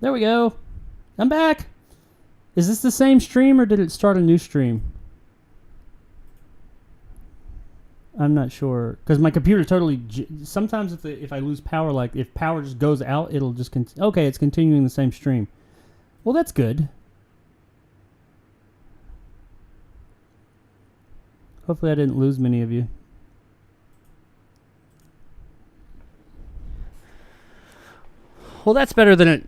There we go. I'm back. Is this the same stream or did it start a new stream? I'm not sure because my computer totally. Sometimes if I lose power, like if power just goes out, it'll just okay. It's continuing the same stream. Well, that's good. Hopefully, I didn't lose many of you. Well, that's better than it.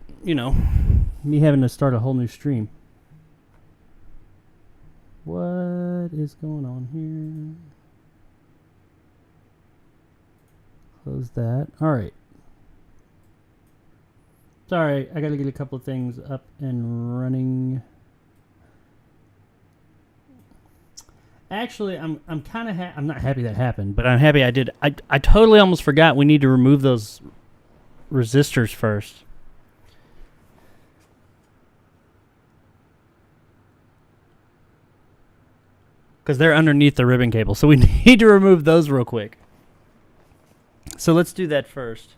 Me having to start a whole new stream. What is going on here? Close that. All right. Sorry, I got to get a couple of things up and running. Actually, I'm kind of I'm not happy that happened, but I'm happy I did. I totally almost forgot we need to remove those resistors first. Because they're underneath the ribbon cable, so we need to remove those real quick. So let's do that first.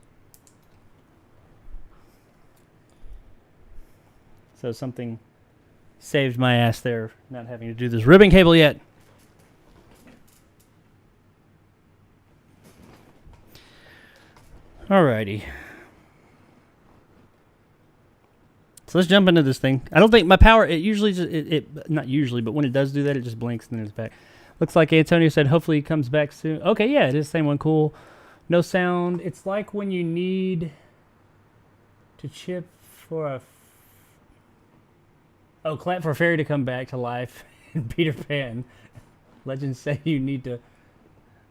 So something saved my ass there, not having to do this ribbon cable yet. Alrighty. So let's jump into this thing. I don't think my power, it usually just, not usually, but when it does do that, it just blinks and then it's back. Looks like Antonio said hopefully he comes back soon. Okay, yeah, it is the same one. Cool. No sound. It's like when you need to chip for a... Oh, clap for a fairy to come back to life in Peter Pan. Legends say you need to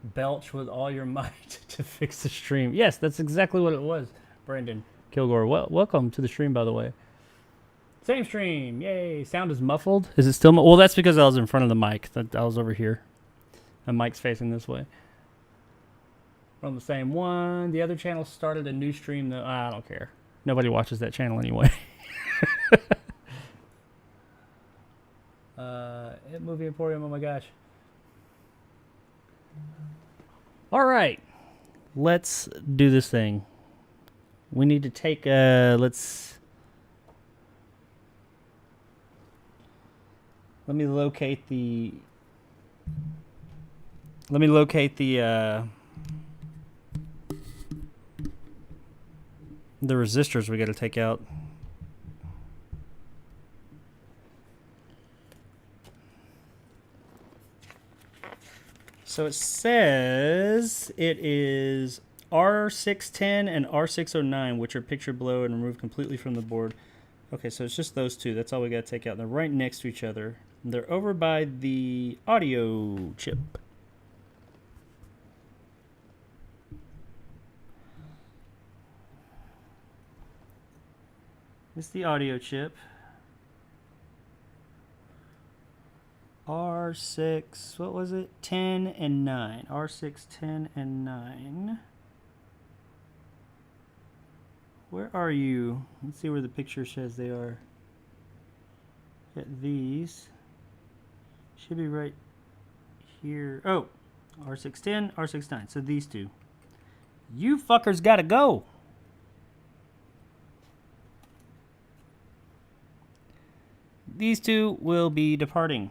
belch with all your might to fix the stream. Yes, that's exactly what it was, Brandon Kilgore. Well, welcome to the stream, by the way. Same stream. Yay. Sound is muffled. Is it still... Well, that's because I was in front of the mic. I was over here. The mic's facing this way. From the same one. The other channel started a new stream, though. I don't care. Nobody watches that channel anyway. Movie Emporium, oh my gosh. All right. Let's do this thing. We need to take let's... Let me locate the resistors we got to take out. So it says it is R610 and R609, which are pictured below and removed completely from the board. Okay, so it's just those two. That's all we got to take out. They're right next to each other. They're over by the audio chip. This is the audio chip. R6, what was it? 10 and 9. R6, 10, and 9. Where are you? Let's see where the picture says they are. Got these. Should be right here. Oh, R610, R69. So these two. You fuckers gotta go. These two will be departing.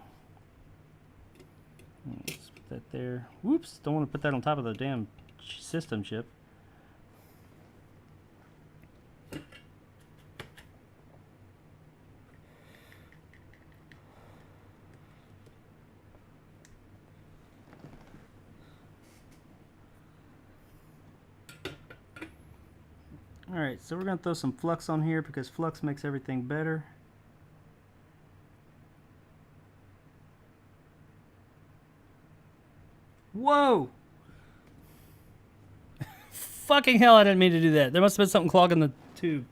Let's put that there. Whoops, don't want to put that on top of the damn system chip. Alright, so we're going to throw some flux on here because flux makes everything better. Whoa! Fucking hell, I didn't mean to do that. There must have been something clogging the tube.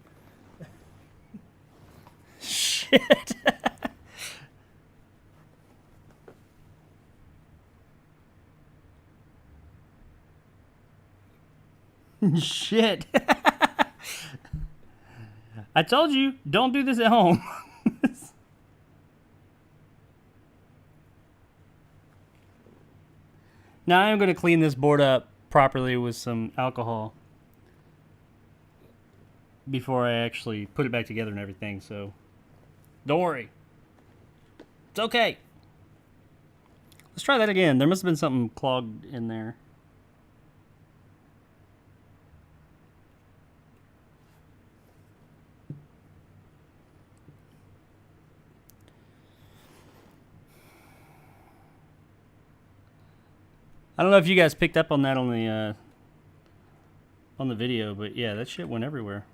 Shit. Shit. I told you, don't do this at home. Now I am going to clean this board up properly with some alcohol. before I actually put it back together and everything, so don't worry. It's okay. Let's try that again. There must have been something clogged in there. I don't know if you guys picked up on that on the video, but yeah, that shit went everywhere.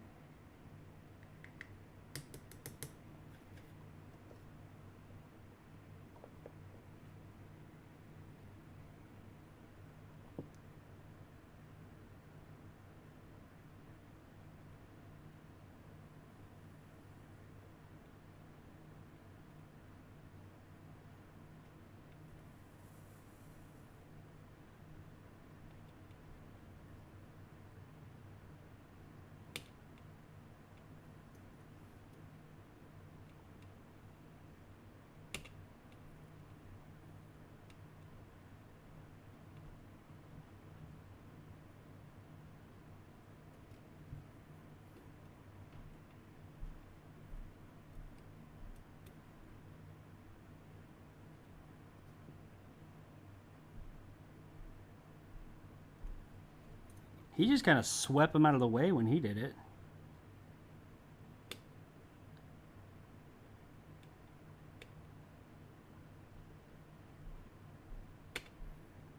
He just kind of swept him out of the way when he did it.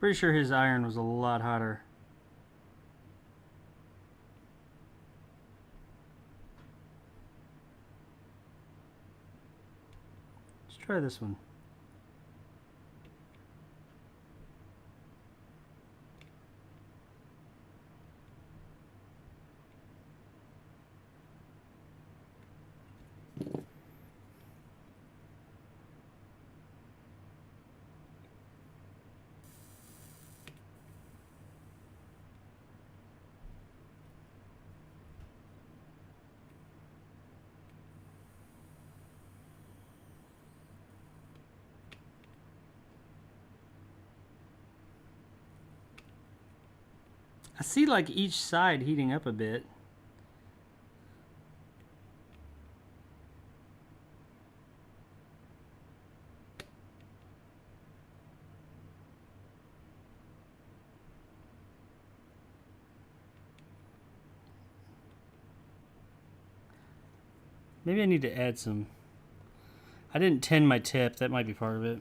Pretty sure his iron was a lot hotter. Let's try this one. I see like each side heating up a bit. Maybe I need to add some. I didn't tin my tip. That might be part of it.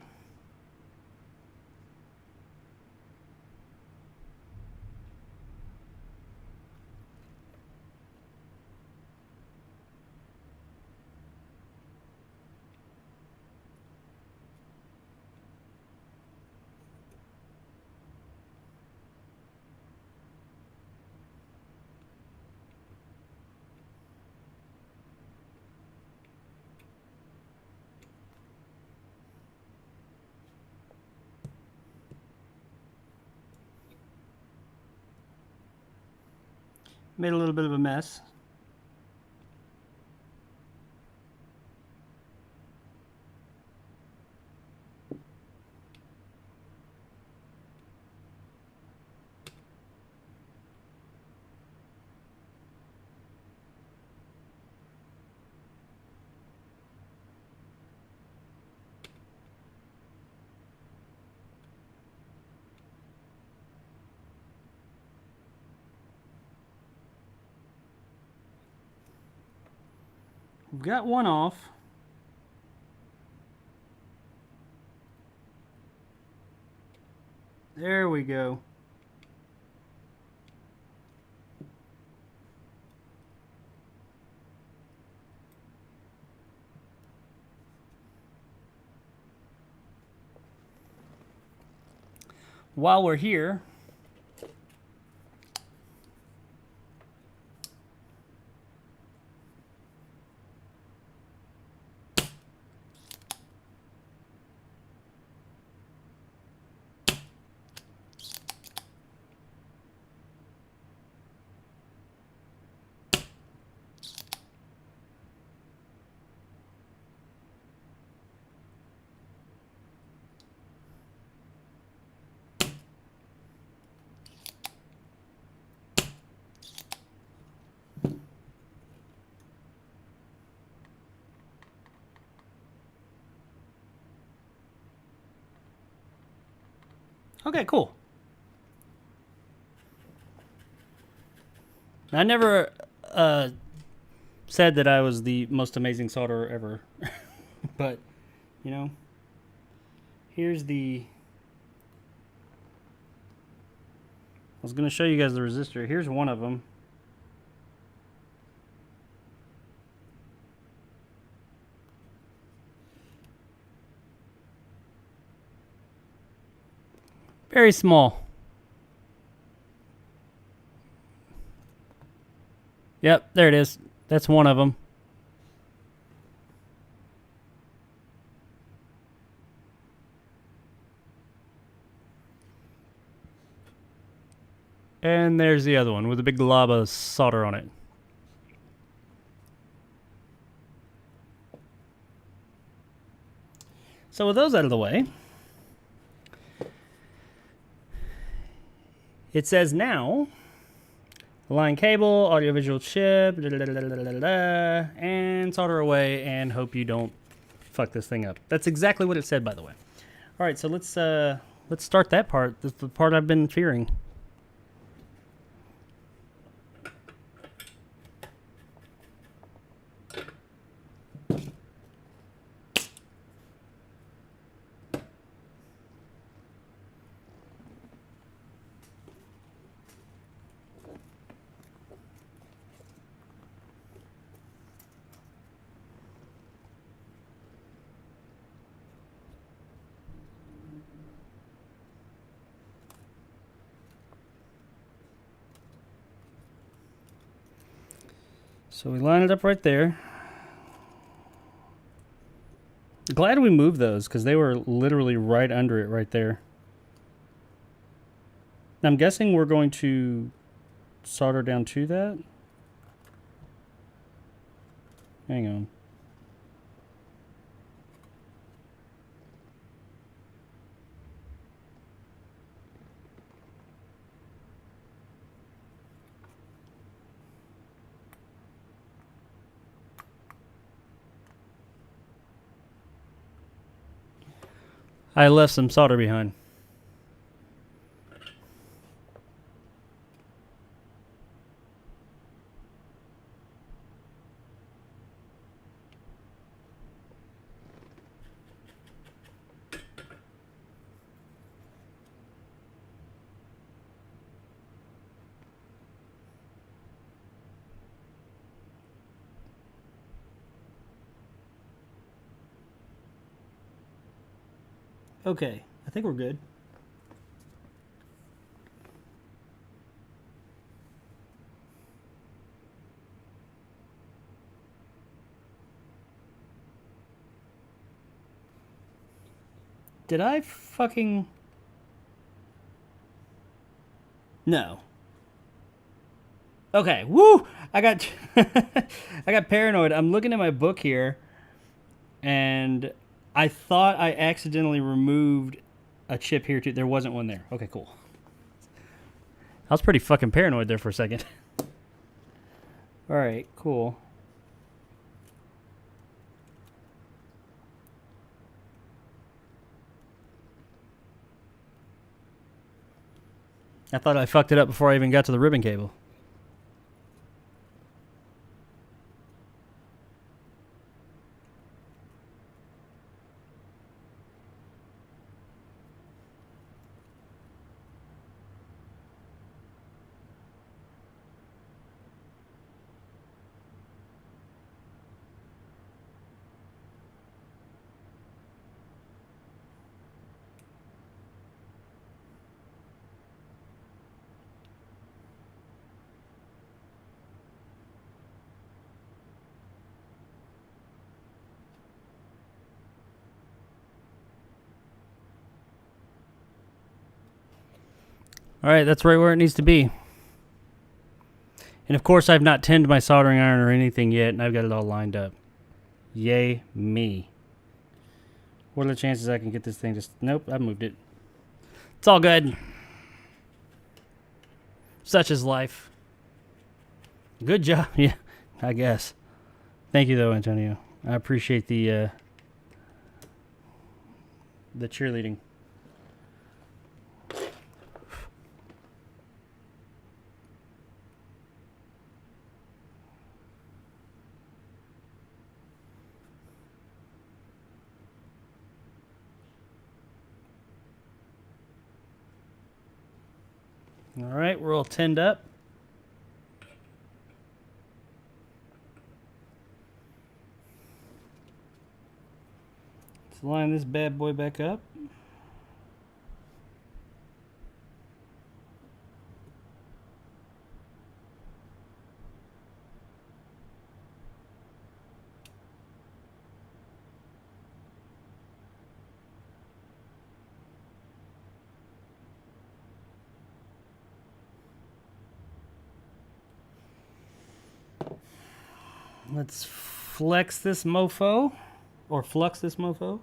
Made a little bit of a mess. We've got one off. There we go. While we're here, Okay, cool. I never said that I was the most amazing solderer ever. But, you know, here's the... I was going to show you guys the resistor. Here's one of them. Very small. Yep, there it is. That's one of them. And there's the other one with a big glob of solder on it. So with those out of the way, it says now, line cable, audiovisual chip, and solder away, and hope you don't fuck this thing up. That's exactly what it said, by the way. All right, so let's start that part. That's the part I've been fearing. So we line it up right there. Glad we moved those because they were literally right under it right there. I'm guessing we're going to solder down to that. Hang on. I left some solder behind. Okay, I think we're good. Did I fucking... No. Okay, woo! I got I got paranoid. I'm looking at my book here, and I thought I accidentally removed a chip here too. There wasn't one there. Okay, cool. I was pretty fucking paranoid there for a second. All right, cool. I thought I fucked it up before I even got to the ribbon cable. All right, that's right where it needs to be. And of course, I've not tinned my soldering iron or anything yet, and I've got it all lined up. Yay me. What are the chances I can get this thing just... Nope, I moved it. It's all good. Such is life. Good job. Yeah, I guess. Thank you, though, Antonio. I appreciate the cheerleading. All right, we're all tinned up. Let's line this bad boy back up. Let's flex this mofo, or flux this mofo.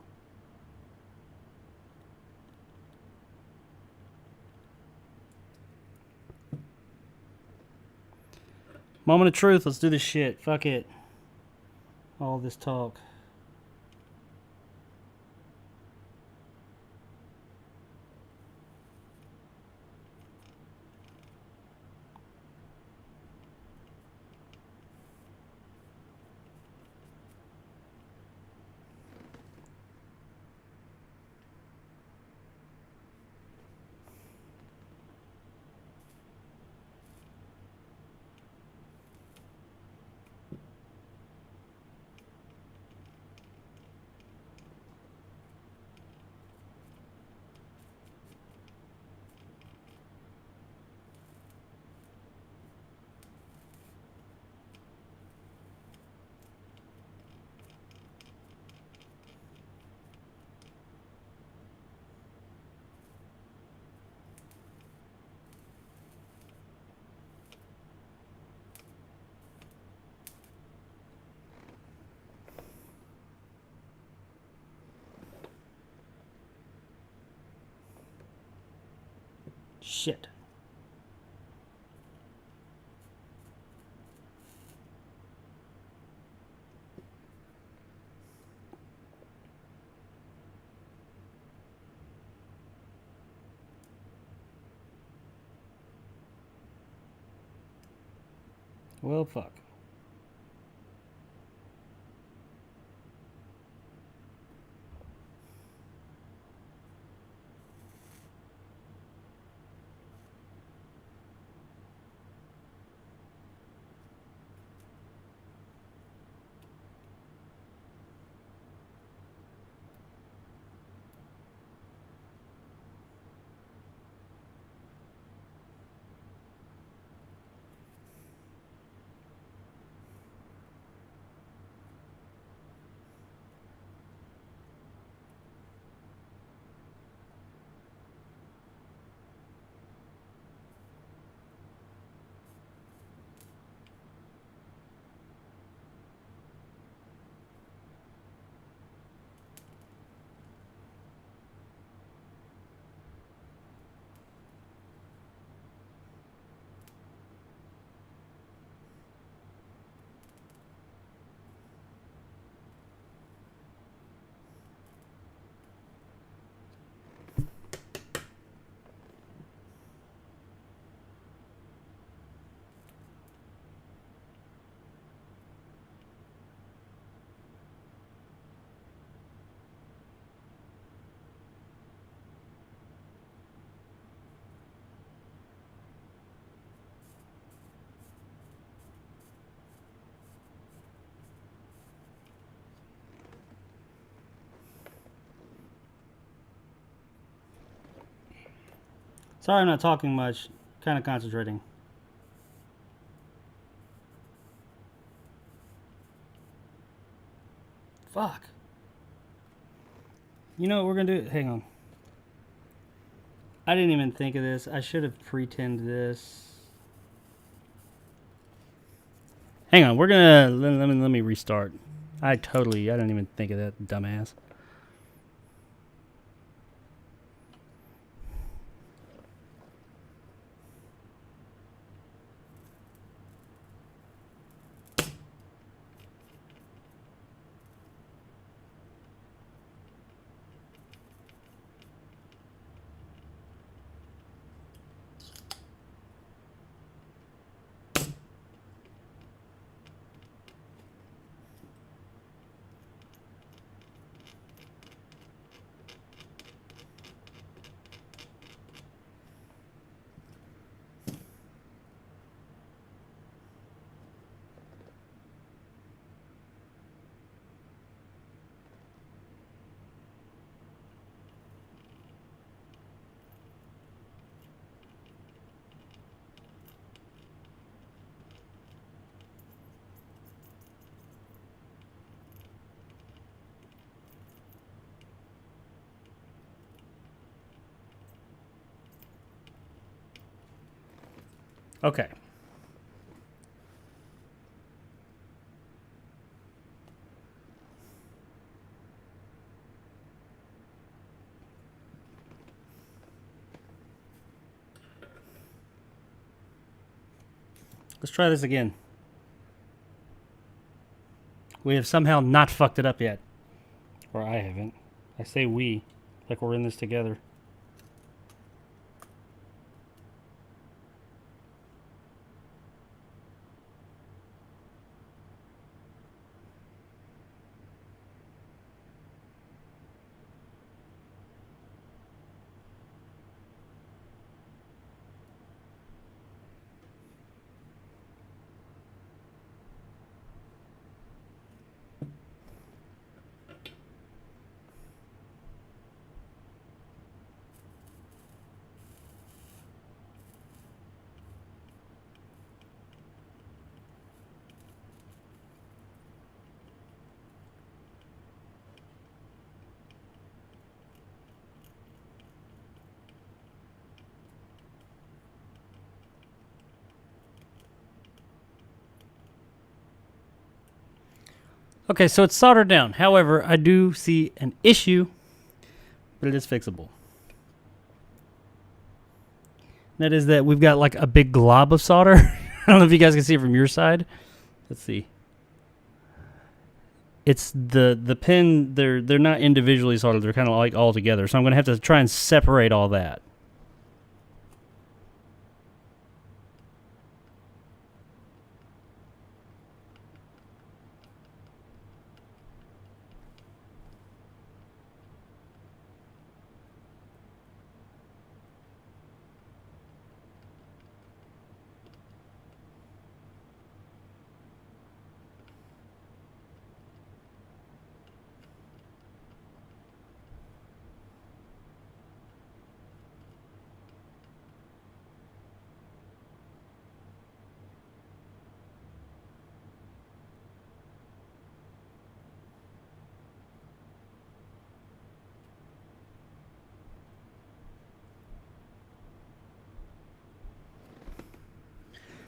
Moment of truth, let's do this shit. Fuck it. All this talk. Shit. Well, fuck. Sorry I'm not talking much. Kind of concentrating. Fuck. You know what we're gonna do? Hang on. I didn't even think of this. I should have pre-tinned this. Hang on, we're gonna let me restart. I didn't even think of that, dumbass. Okay. Let's try this again. We have somehow not fucked it up yet. Or I haven't. I say we, like we're in this together. Okay, so it's soldered down. However, I do see an issue, but it is fixable. That is that we've got like a big glob of solder. I don't know if you guys can see it from your side. Let's see. It's the pin, they're not individually soldered, they're kind of like all together. So I'm going to have to try and separate all that.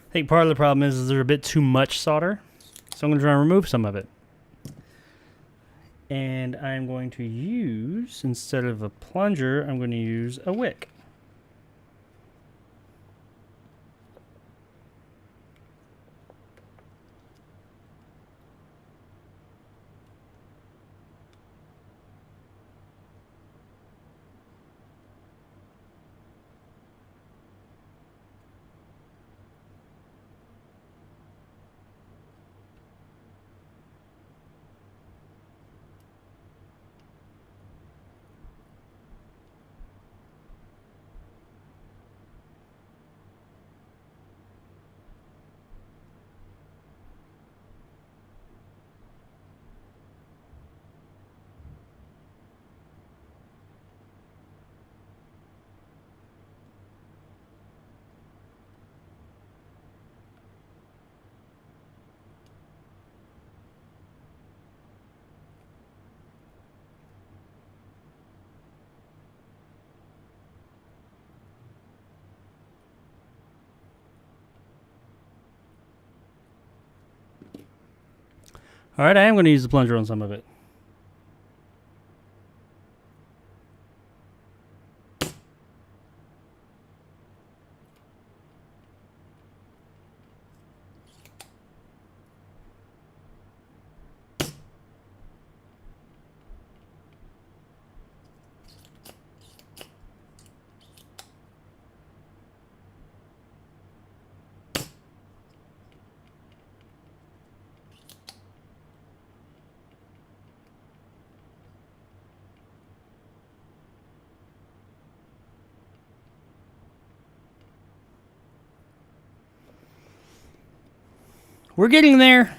I think part of the problem is there's a bit too much solder. So I'm going to try and remove some of it. And I'm going to use, instead of a plunger, I'm going to use a wick. All right, I am going to use the plunger on some of it. We're getting there.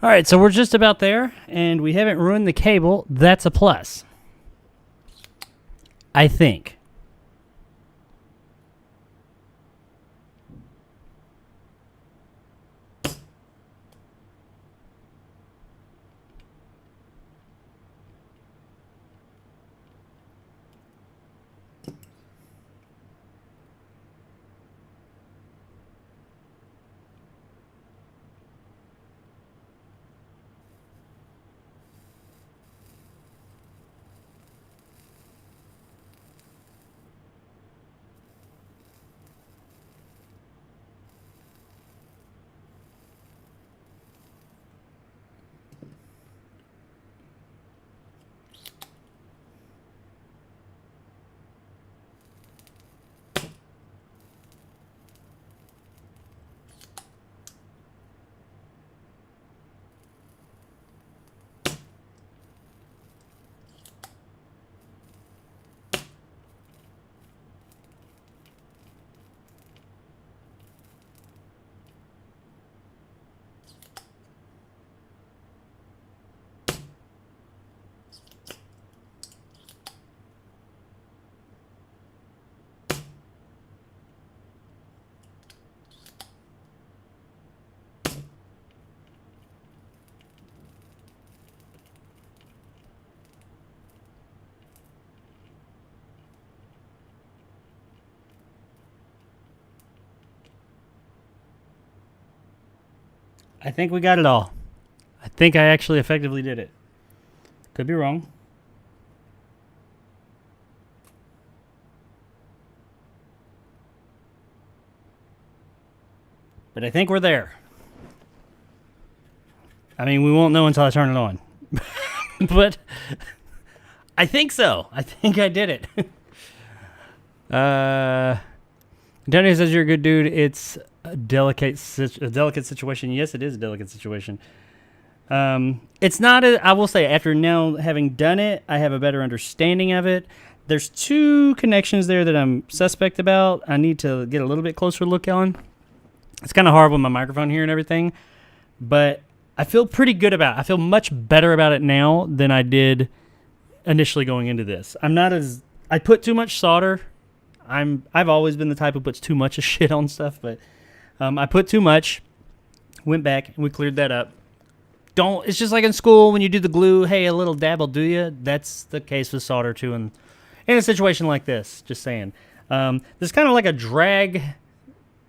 All right, so we're just about there, and we haven't ruined the cable. That's a plus, I think. I think we got it all. I think I actually effectively did it. Could be wrong. But I think we're there. I mean, we won't know until I turn it on. But I think so. I think I did it. Tony says you're a good dude. It's a delicate situation. Yes, it is a delicate situation. It's not I will say, after now having done it, I have a better understanding of it. There's two connections there that I'm suspect about. I need to get a little bit closer look on. It's kind of hard with my microphone here and everything, but I feel pretty good about it. I feel much better about it now than I did initially going into this. I put too much solder. I've always been the type who puts too much of shit on stuff, but I put too much, went back, and we cleared that up. It's just like in school when you do the glue, hey, a little dab will do you. That's the case with solder too, and in a situation like this, just saying. There's kind of like a drag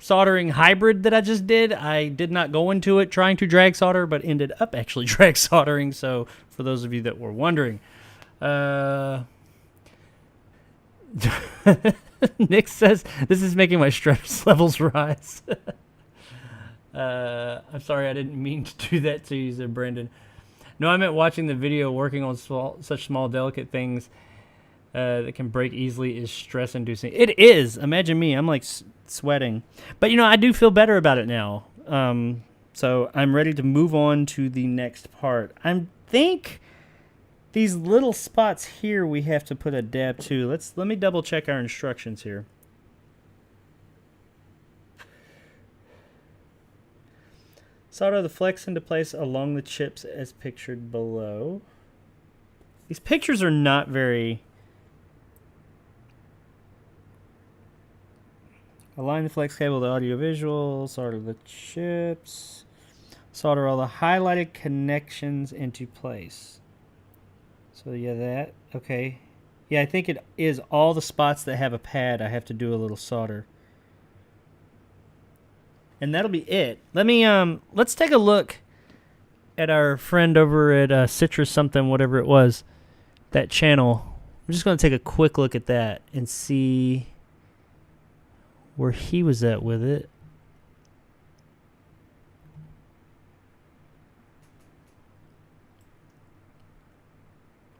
soldering hybrid that I just did. I did not go into it trying to drag solder, but ended up actually drag soldering, so for those of you that were wondering. Nick says, this is making my stress levels rise. I'm sorry, I didn't mean to do that to you, said Brendan. No, I meant watching the video. Working on such small, delicate things that can break easily is stress-inducing. It is. Imagine me. I'm like sweating. But, I do feel better about it now. So I'm ready to move on to the next part. I think these little spots here we have to put a dab to. Let me double check our instructions here. Solder the flex into place along the chips as pictured below. These pictures are not very... Align the flex cable to audio visual, solder the chips. Solder all the highlighted connections into place. So yeah, that, okay. Yeah, I think it is all the spots that have a pad I have to do a little solder. And that'll be it. Let's take a look at our friend over at Citrus something, whatever it was, that channel. I'm just going to take a quick look at that and see where he was at with it.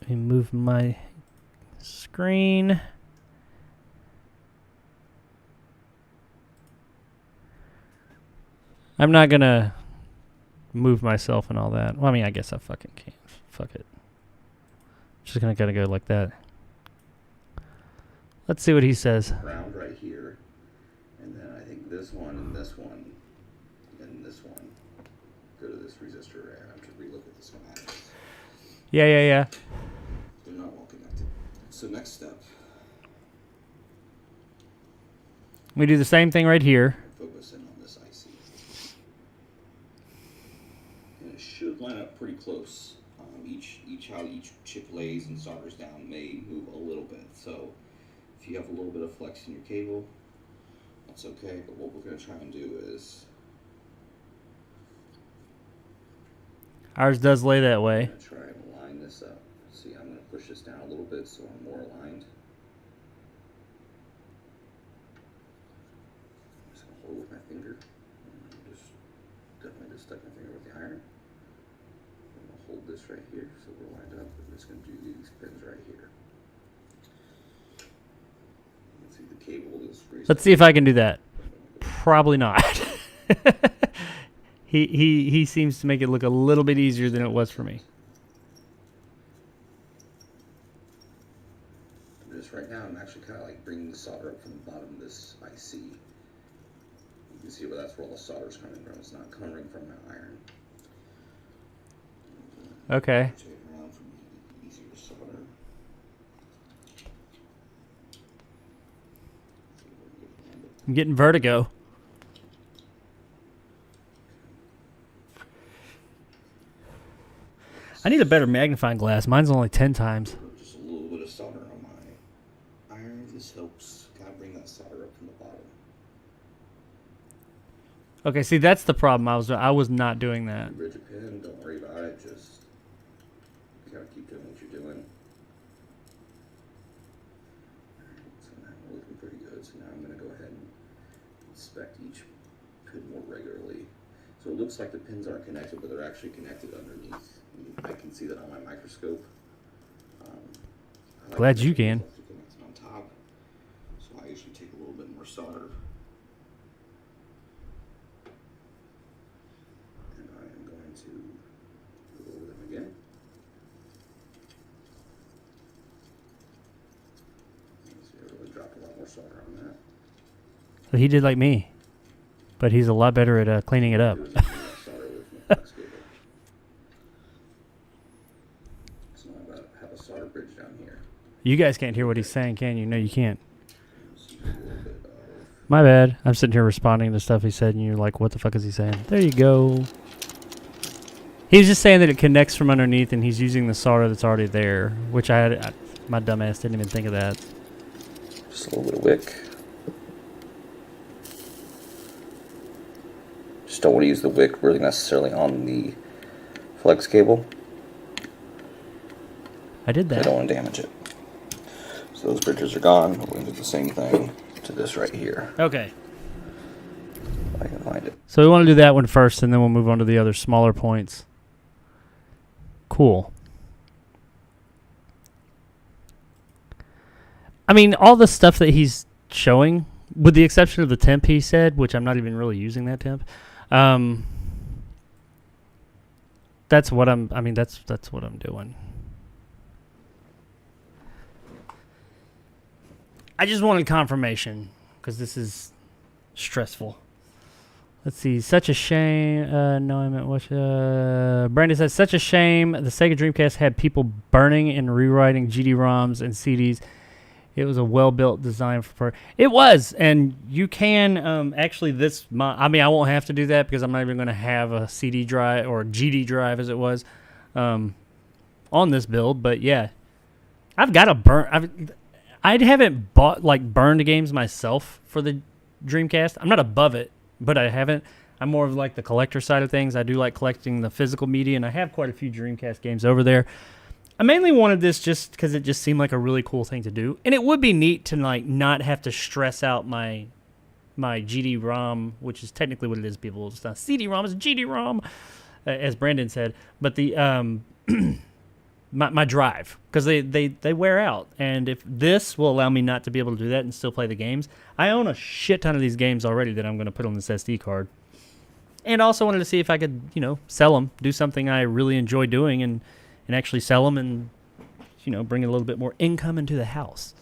Let me move my screen. I'm not going to move myself and all that. Well, I mean, I guess I fucking can't. Fuck it. Just going to gotta go like that. Let's see what he says. Round right here. And then I think this one and this one and this one go to this resistor array. I'm just schematics. Yeah. They're not all connected. So next step, We do the same thing right here. focus in on this IC. And it should line up pretty close. How each chip lays and solders down may move a little bit. So if you have a little bit of flex in your cable, that's okay. But what we're going to try and do is Ours does lay that way. I'm going to try and line this up. See, I'm going to push this down a little bit so I'm more aligned. I'm just going to hold with my finger. Definitely just stuck my finger with the iron. I'm going to hold this right here so we're lined up. I'm just going to do these pins right here. Let's see, the cable is raised. Let's see if I can do that. Probably not. He seems to make it look a little bit easier than it was for me. Just right now, I'm actually kind of like bringing the solder up from the bottom of this IC. You can see where that's where all the solder is coming from. It's not coming from my iron. Okay. Rotate it around for me, easier to solder. I'm getting vertigo. I need a better magnifying glass. Mine's only 10 times. Just a little bit of solder on my iron. This helps kind of bring that solder up from the bottom. Okay, see, that's the problem. I was not doing that. Bridge a pin, don't worry about it. Just kind of keep doing what you're doing. Alright, so now we're looking pretty good. So now I'm going to go ahead and inspect each pin more regularly. So it looks like the pins aren't connected, but they're actually connected underneath. I can see that on my microscope. I like Glad the you pins can. actually connected on top. So I usually take a little bit more solder. And I am going to go over them again. See, I really dropped a lot more solder on that. So he did like me. But he's a lot better at cleaning it up. It was solder with my flex cable. So now I'm about to have a solder bridge down here. You guys can't hear what he's saying, can you? No, you can't. So a little bit of My bad. I'm sitting here responding to stuff he said, and you're like, what the fuck is he saying? There you go. He was just saying that it connects from underneath, and he's using the solder that's already there, which my dumb ass didn't even think of that. just a little bit of wick. Just don't want to use the wick really necessarily on the flex cable. I did I that. don't want to damage it. So those bridges are gone. We're going to do the same thing to this right here. Okay. If I can find it. So we want to do that one first, and then we'll move on to the other smaller points. Cool. I mean, all the stuff that he's showing, with the exception of the temp he said, which I'm not even really using that temp. That's what I'm doing. I just wanted confirmation because this is stressful. Let's see. Such a shame. No, I meant what? Brandon says, such a shame. The Sega Dreamcast had people burning and rewriting GD-ROMs and CDs. It was a well-built design for. It was, and you can actually I mean, I won't have to do that because I'm not even going to have a CD drive or a GD drive as it was on this build. But yeah, I've got a burn. I haven't bought burned games myself for the Dreamcast. I'm not above it, but I haven't. I'm more of the collector side of things. I do like collecting the physical media, and I have quite a few Dreamcast games over there. I mainly wanted this just because it just seemed like a really cool thing to do, and it would be neat to not have to stress out my GD-ROM, which is technically what it is. People, it's not CD-ROM, it's GD-ROM, as Brandon said. But the my drive, because they wear out, and if this will allow me not to be able to do that and still play the games, I own a shit ton of these games already that I'm going to put on this SD card, and also wanted to see if I could sell them, do something I really enjoy doing, and actually sell them and bring a little bit more income into the house.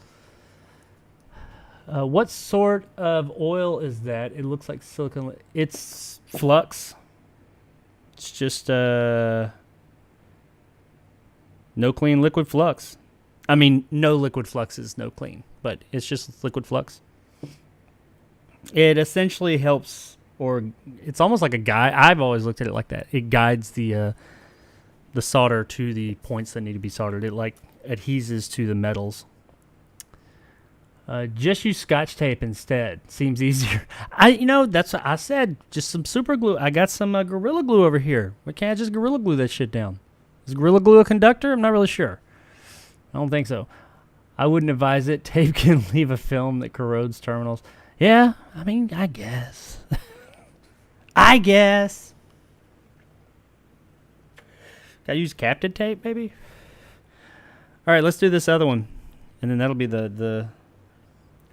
What sort of oil is that? It looks like silicone. It's flux. It's just No clean liquid flux. I mean, no liquid flux is no clean, but it's just liquid flux. It essentially helps, or it's almost like a guide. I've always looked at it like that. It guides the solder to the points that need to be soldered. It like adheses to the metals. Just use Scotch tape instead. Seems easier. That's what I said. Just some super glue. I got some Gorilla Glue over here. Why can't I just Gorilla Glue that shit down? Is Gorilla Glue a conductor? I'm not really sure. I don't think so. I wouldn't advise it. Tape can leave a film that corrodes terminals. Yeah, I mean, I guess. I guess. Gotta use captive tape, maybe? All right, let's do this other one. And then that'll be the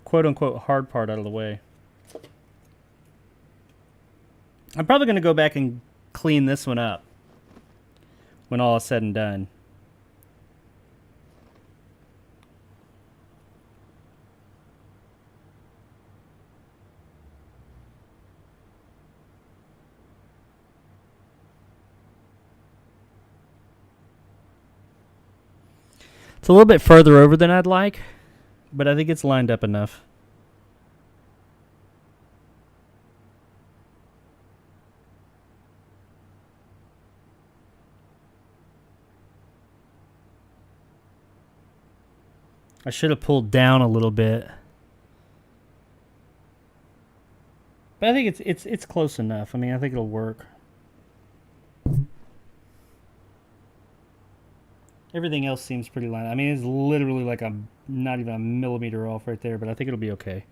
quote-unquote hard part out of the way. I'm probably going to go back and clean this one up when all is said and done. It's a little bit further over than I'd like, but I think it's lined up enough. I should have pulled down a little bit. But I think it's close enough. I mean, I think it'll work. Everything else seems pretty lined up. I mean, it's literally like not even a millimeter off right there, but I think it'll be okay.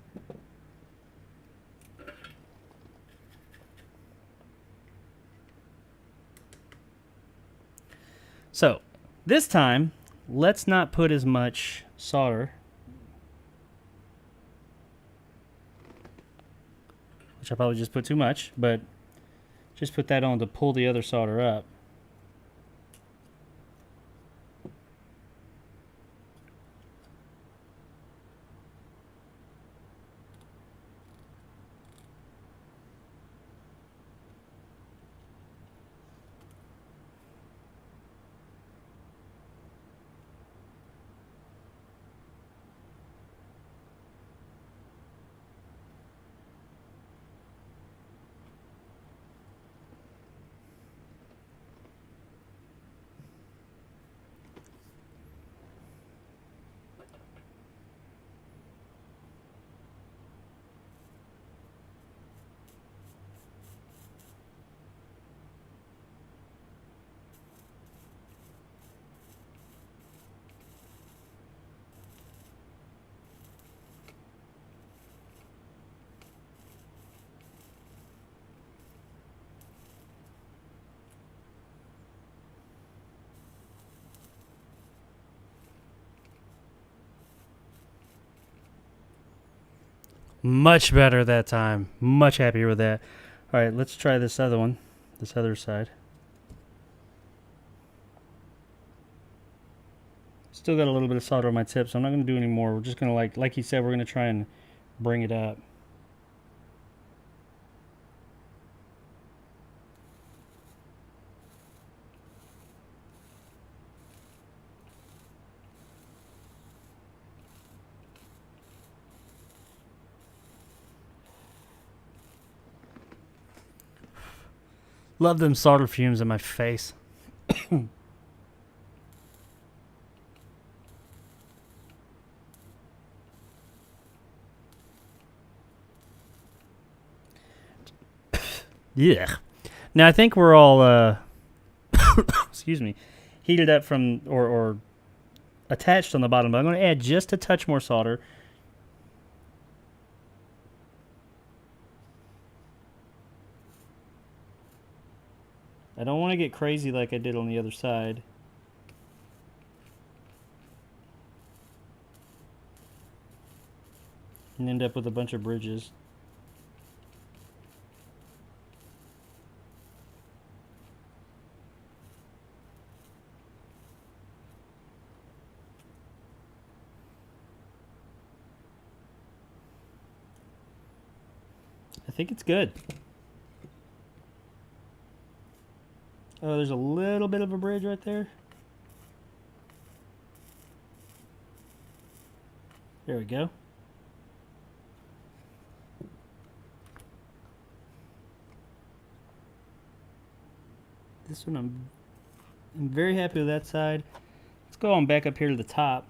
So, this time, let's not put as much solder, which I probably just put too much, but just put that on to pull the other solder up. Much better that time. Much happier with that. All right, let's try this other one. This other side. Still got a little bit of solder on my tip, so I'm not going to do any more. We're just going to, like he said, we're going to try and bring it up. Love them solder fumes in my face. Yeah. Now I think we're all excuse me, heated up from or attached on the bottom, but I'm going to add just a touch more solder. I don't want to get crazy like I did on the other side. And end up with a bunch of bridges. I think it's good. Oh, there's a little bit of a bridge right there. There we go. This one I'm very happy with that side. Let's go on back up here to the top.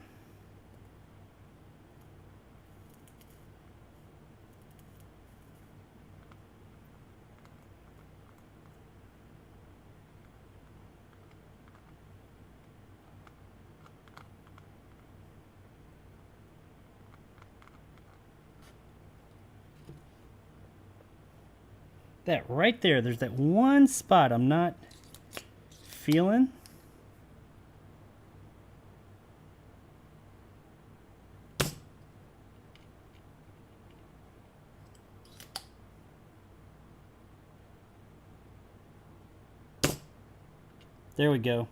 That right there, there's that one spot I'm not feeling. There we go.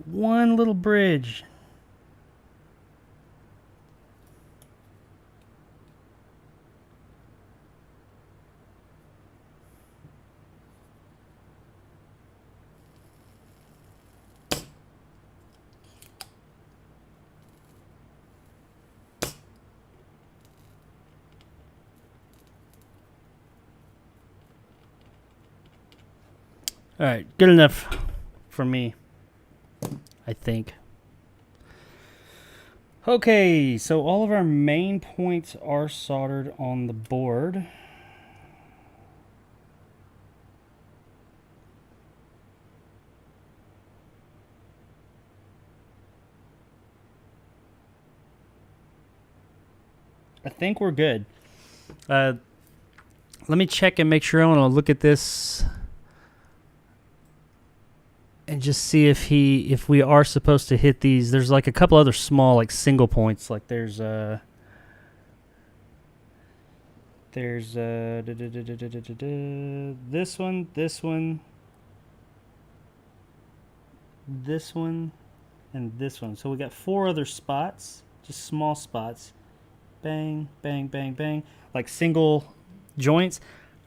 One little bridge. All right, good enough for me, I think. Okay, so all of our main points are soldered on the board. I think we're good. Let me check and make sure. I want to look at this and just see if we are supposed to hit these. There's like a couple other small like single points. Like there's this one, this one, this one, and this one. So we got 4 other spots, just small spots. Bang, bang, bang, bang, like single joints.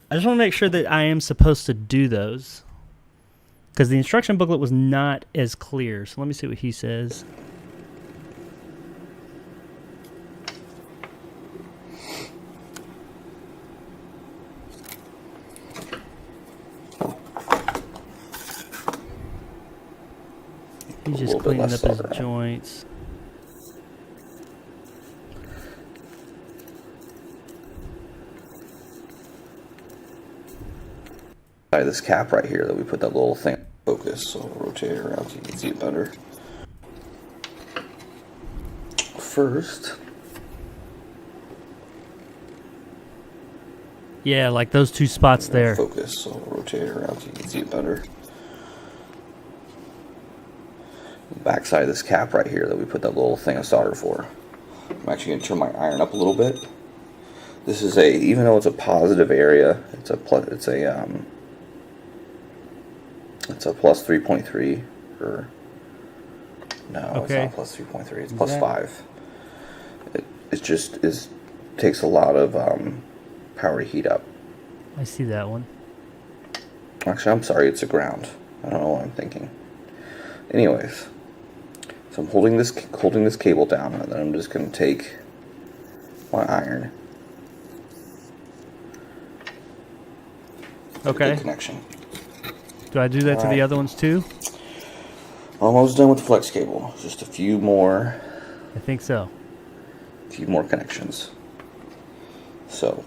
I just want to make sure that I am supposed to do those, because the instruction booklet was not as clear. So let me see what he says. He's just cleaning up his joints. This cap right here that we put that little thing focus, so I'll rotate it around so you can see it better. First, yeah, like those 2 spots there. Focus, so I'll rotate it around so you can see it better. The back side of this cap right here that we put that little thing of solder for. I'm actually going to turn my iron up a little bit. This is even though it's a positive area, it's a plus 3.3, or no, okay. It's not plus 3.3. It's plus 5. It just takes a lot of power to heat up. I see that one. Actually, I'm sorry, it's a ground. I don't know what I'm thinking. Anyways, so I'm holding this cable down, and then I'm just going to take my iron. Okay. Connection. Do I do that to the other ones too? Almost done with the flex cable. Just a few more. I think so. A few more connections. So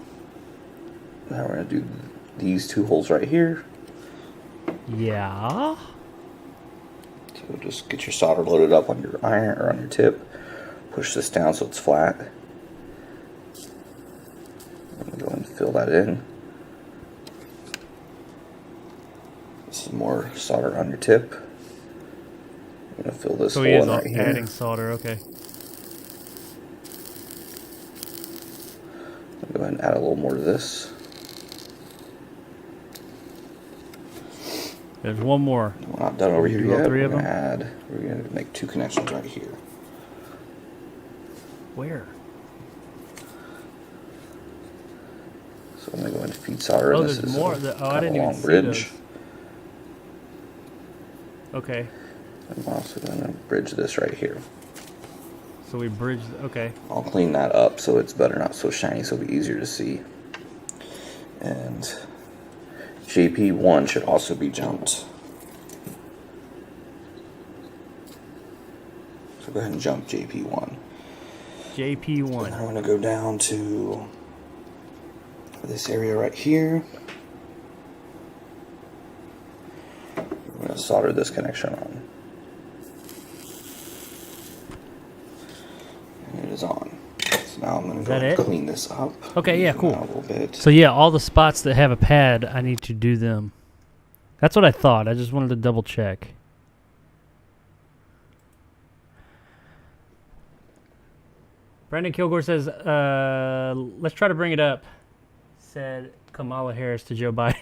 now we're going to do these 2 holes right here. Yeah. So just get your solder loaded up on your iron or on your tip. Push this down so it's flat. And go and fill that in. Some more solder on your tip. I'm going to fill this hole in right here. Adding solder, okay. Go ahead and add a little more to this. There's one more. We're not done over here yet. 3 of them? We're going to make 2 connections right here. Where? So I'm going to go into feed solder. Oh, This there's is more. I didn't even see bridge. those. Okay. I'm also going to bridge this right here. So we bridged. Okay. I'll clean that up so it's better, not so shiny, so it'll be easier to see. And JP1 should also be jumped. So go ahead and jump JP1. JP1. And I'm going to go down to this area right here. I'm going to solder this connection on. And it is on. So now I'm going to go and clean this up. Okay, yeah, cool. A little bit. So yeah, all the spots that have a pad, I need to do them. That's what I thought. I just wanted to double check. Brandon Kilgore says, let's try to bring it up, said Kamala Harris to Joe Biden.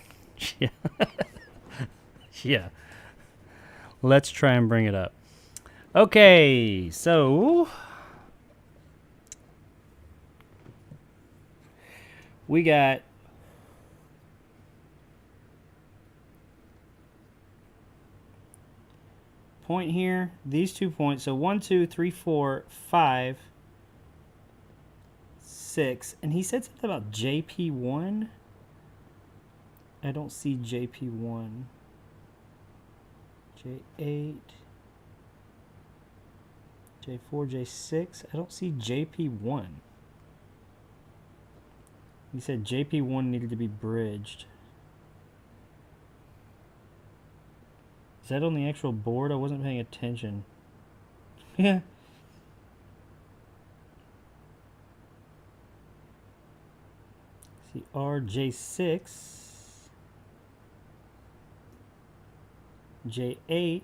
Yeah. Yeah. Let's try and bring it up. Okay, so we got point here, these 2 points. So 1, 2, 3, 4, 5, 6. And he said something about JP1. I don't see JP1. J8. J4, J6. I don't see JP1. He said JP1 needed to be bridged. Is that on the actual board? I wasn't paying attention. Yeah. See RJ6. J8.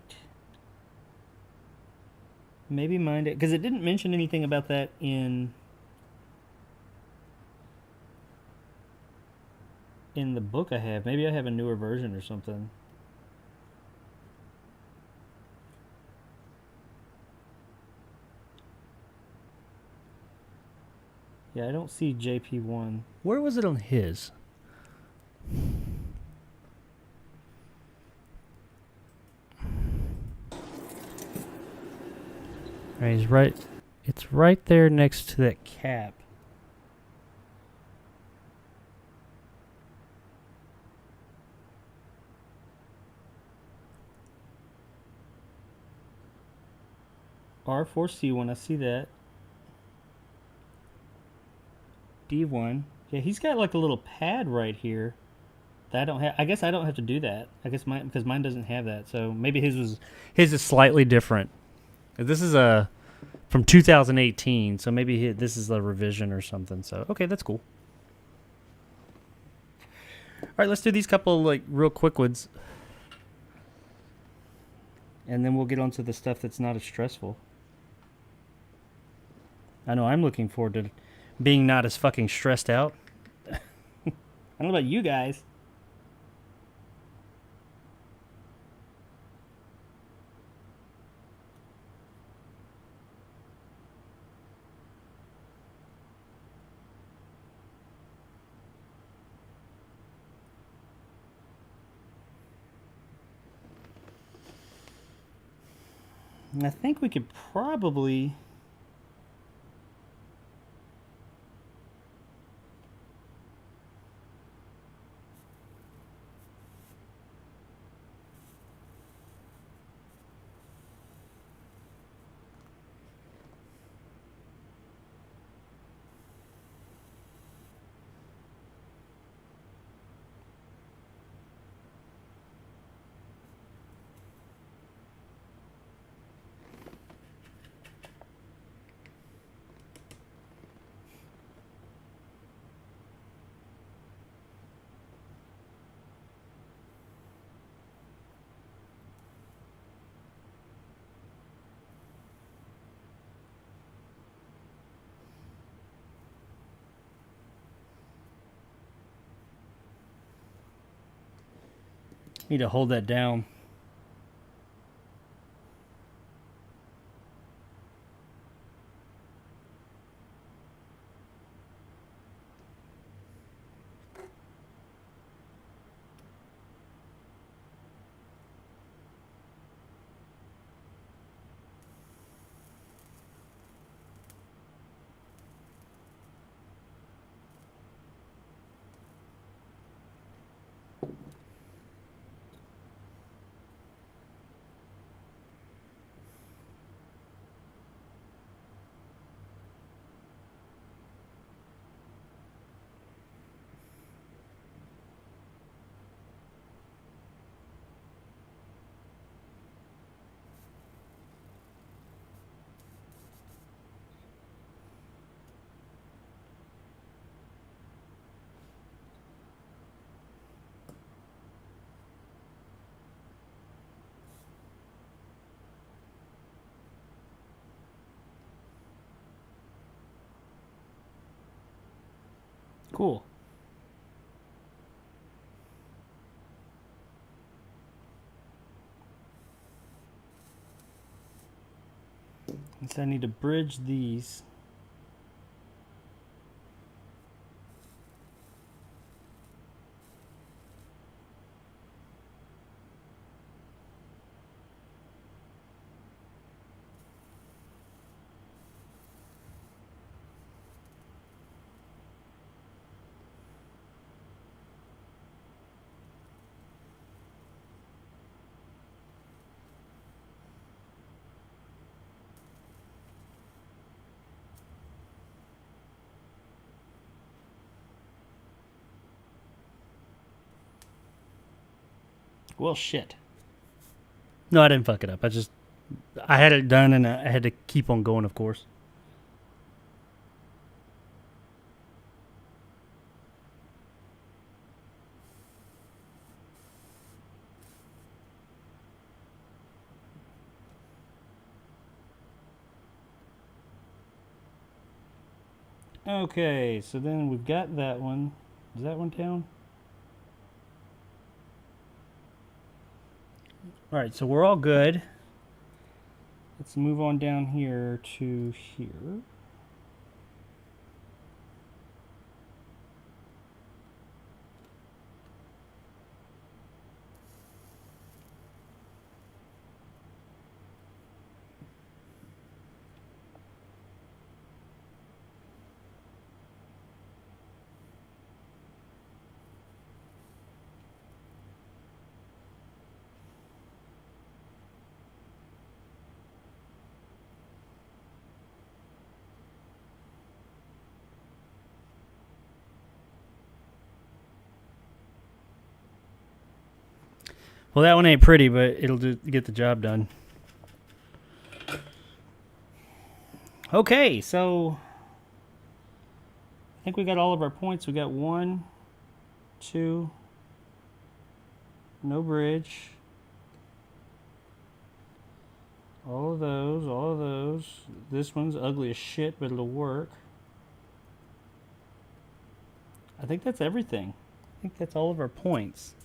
Maybe mine did, because it didn't mention anything about that in the book I have. Maybe I have a newer version or something. Yeah, I don't see JP1. Where was it on his? Right, he's right. It's right there next to that cap. R4C1, I see that. D1. Yeah, he's got like a little pad right here. That I don't have. I guess I don't have to do that. I guess because mine doesn't have that. So maybe his is slightly different. This is from 2018, so maybe this is a revision or something. So okay, that's cool. All right, let's do these couple like real quick ones, and then we'll get on to the stuff that's not as stressful. I know I'm looking forward to being not as fucking stressed out. I don't know about you guys. I think we could probably... Need to hold that down. Cool. So I need to bridge these. Well, shit. No, I didn't fuck it up. I had it done and I had to keep on going, of course. Okay, so then we've got that one. Is that one down? All right, so we're all good. Let's move on down here to here. Well, that one ain't pretty, but it'll get the job done. Okay, so I think we got all of our points. We got 1, 2, no bridge. All of those, all of those. This one's ugly as shit, but it'll work. I think that's everything. I think that's all of our points.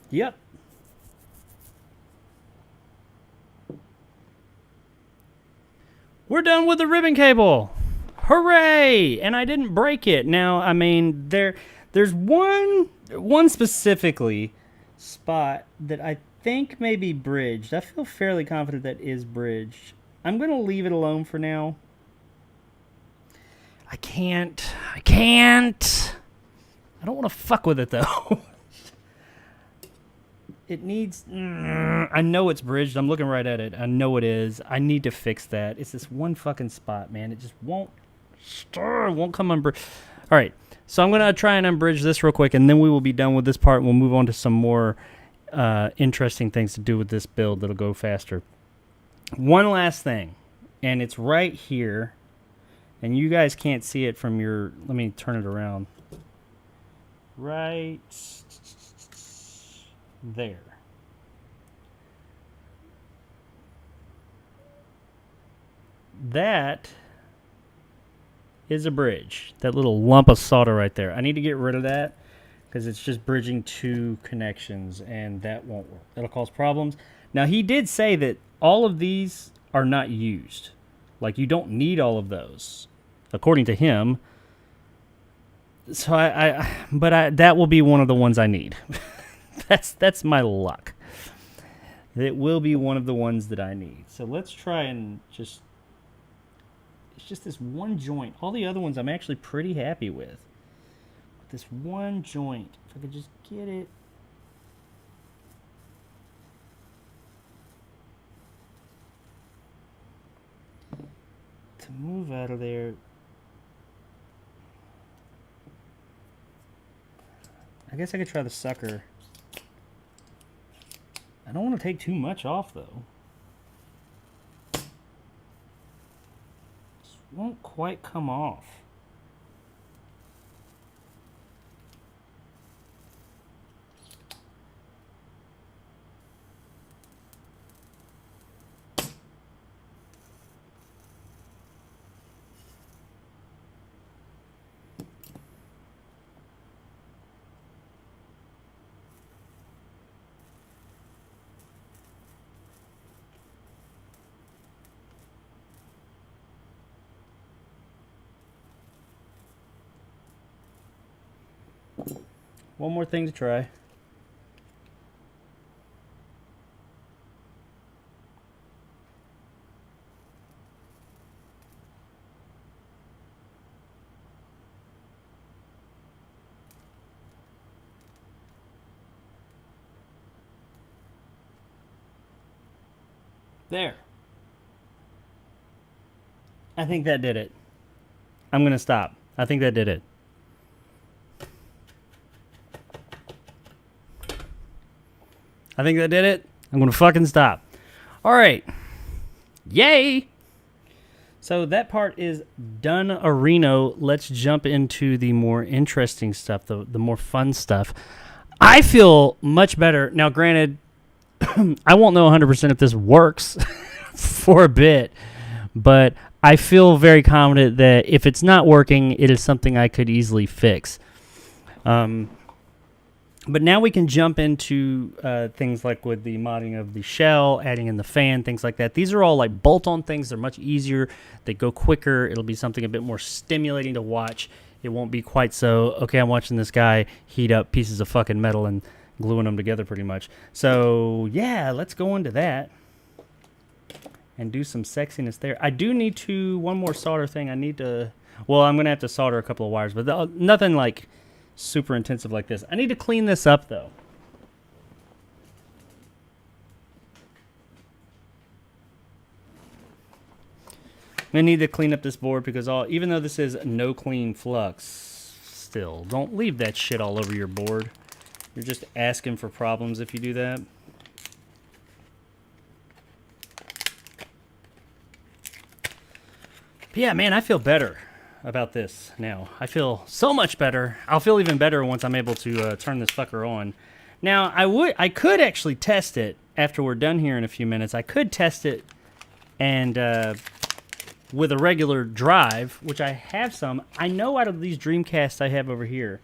Yep. We're done with the ribbon cable. Hooray! And I didn't break it. Now, I mean, there's one specifically spot that I think may be bridged. I feel fairly confident that is bridged. I'm going to leave it alone for now. I can't. I don't want to fuck with it, though. It needs... I know it's bridged. I'm looking right at it. I know it is. I need to fix that. It's this one fucking spot, man. It just won't stir. Won't come unbridged. All right. So I'm going to try and unbridge this real quick, and then we will be done with this part, and we'll move on to some more interesting things to do with this build that'll go faster. One last thing, and it's right here, and you guys can't see it from your... Let me turn it around. Right... there. That is a bridge. That little lump of solder right there. I need to get rid of that because it's just bridging 2 connections and that won't work. That'll cause problems. Now, he did say that all of these are not used. Like, you don't need all of those, according to him. So that will be one of the ones I need. That's my luck. It will be one of the ones that I need. So let's try and just... It's just this one joint. All the other ones I'm actually pretty happy with. But this one joint, if I could just get it... to move out of there... I guess I could try the sucker. I don't want to take too much off, though. This won't quite come off. One more thing to try. There. I think that did it. I'm going to stop. I think that did it. I think that did it. I'm going to fucking stop. All right. Yay. So that part is done, Areno. Let's jump into the more interesting stuff, the more fun stuff. I feel much better. Now, granted, I won't know 100% if this works for a bit, but I feel very confident that if it's not working, it is something I could easily fix. But now we can jump into things like with the modding of the shell, adding in the fan, things like that. These are all like bolt-on things. They're much easier. They go quicker. It'll be something a bit more stimulating to watch. It won't be quite so, okay, I'm watching this guy heat up pieces of fucking metal and gluing them together pretty much. So, yeah, let's go into that and do some sexiness there. I do need to, one more solder thing. I need to, well, I'm going to have to solder a couple of wires, but nothing like super intensive like this. I need to clean this up, though. I'm going to need to clean up this board because even though this is no clean flux, still, don't leave that shit all over your board. You're just asking for problems if you do that. But yeah, man, I feel better about this now. I feel so much better. I'll feel even better once I'm able to turn this fucker on. Now, I could actually test it after we're done here in a few minutes. I could test it and with a regular drive, which I have some. I know out of these Dreamcasts I have over here,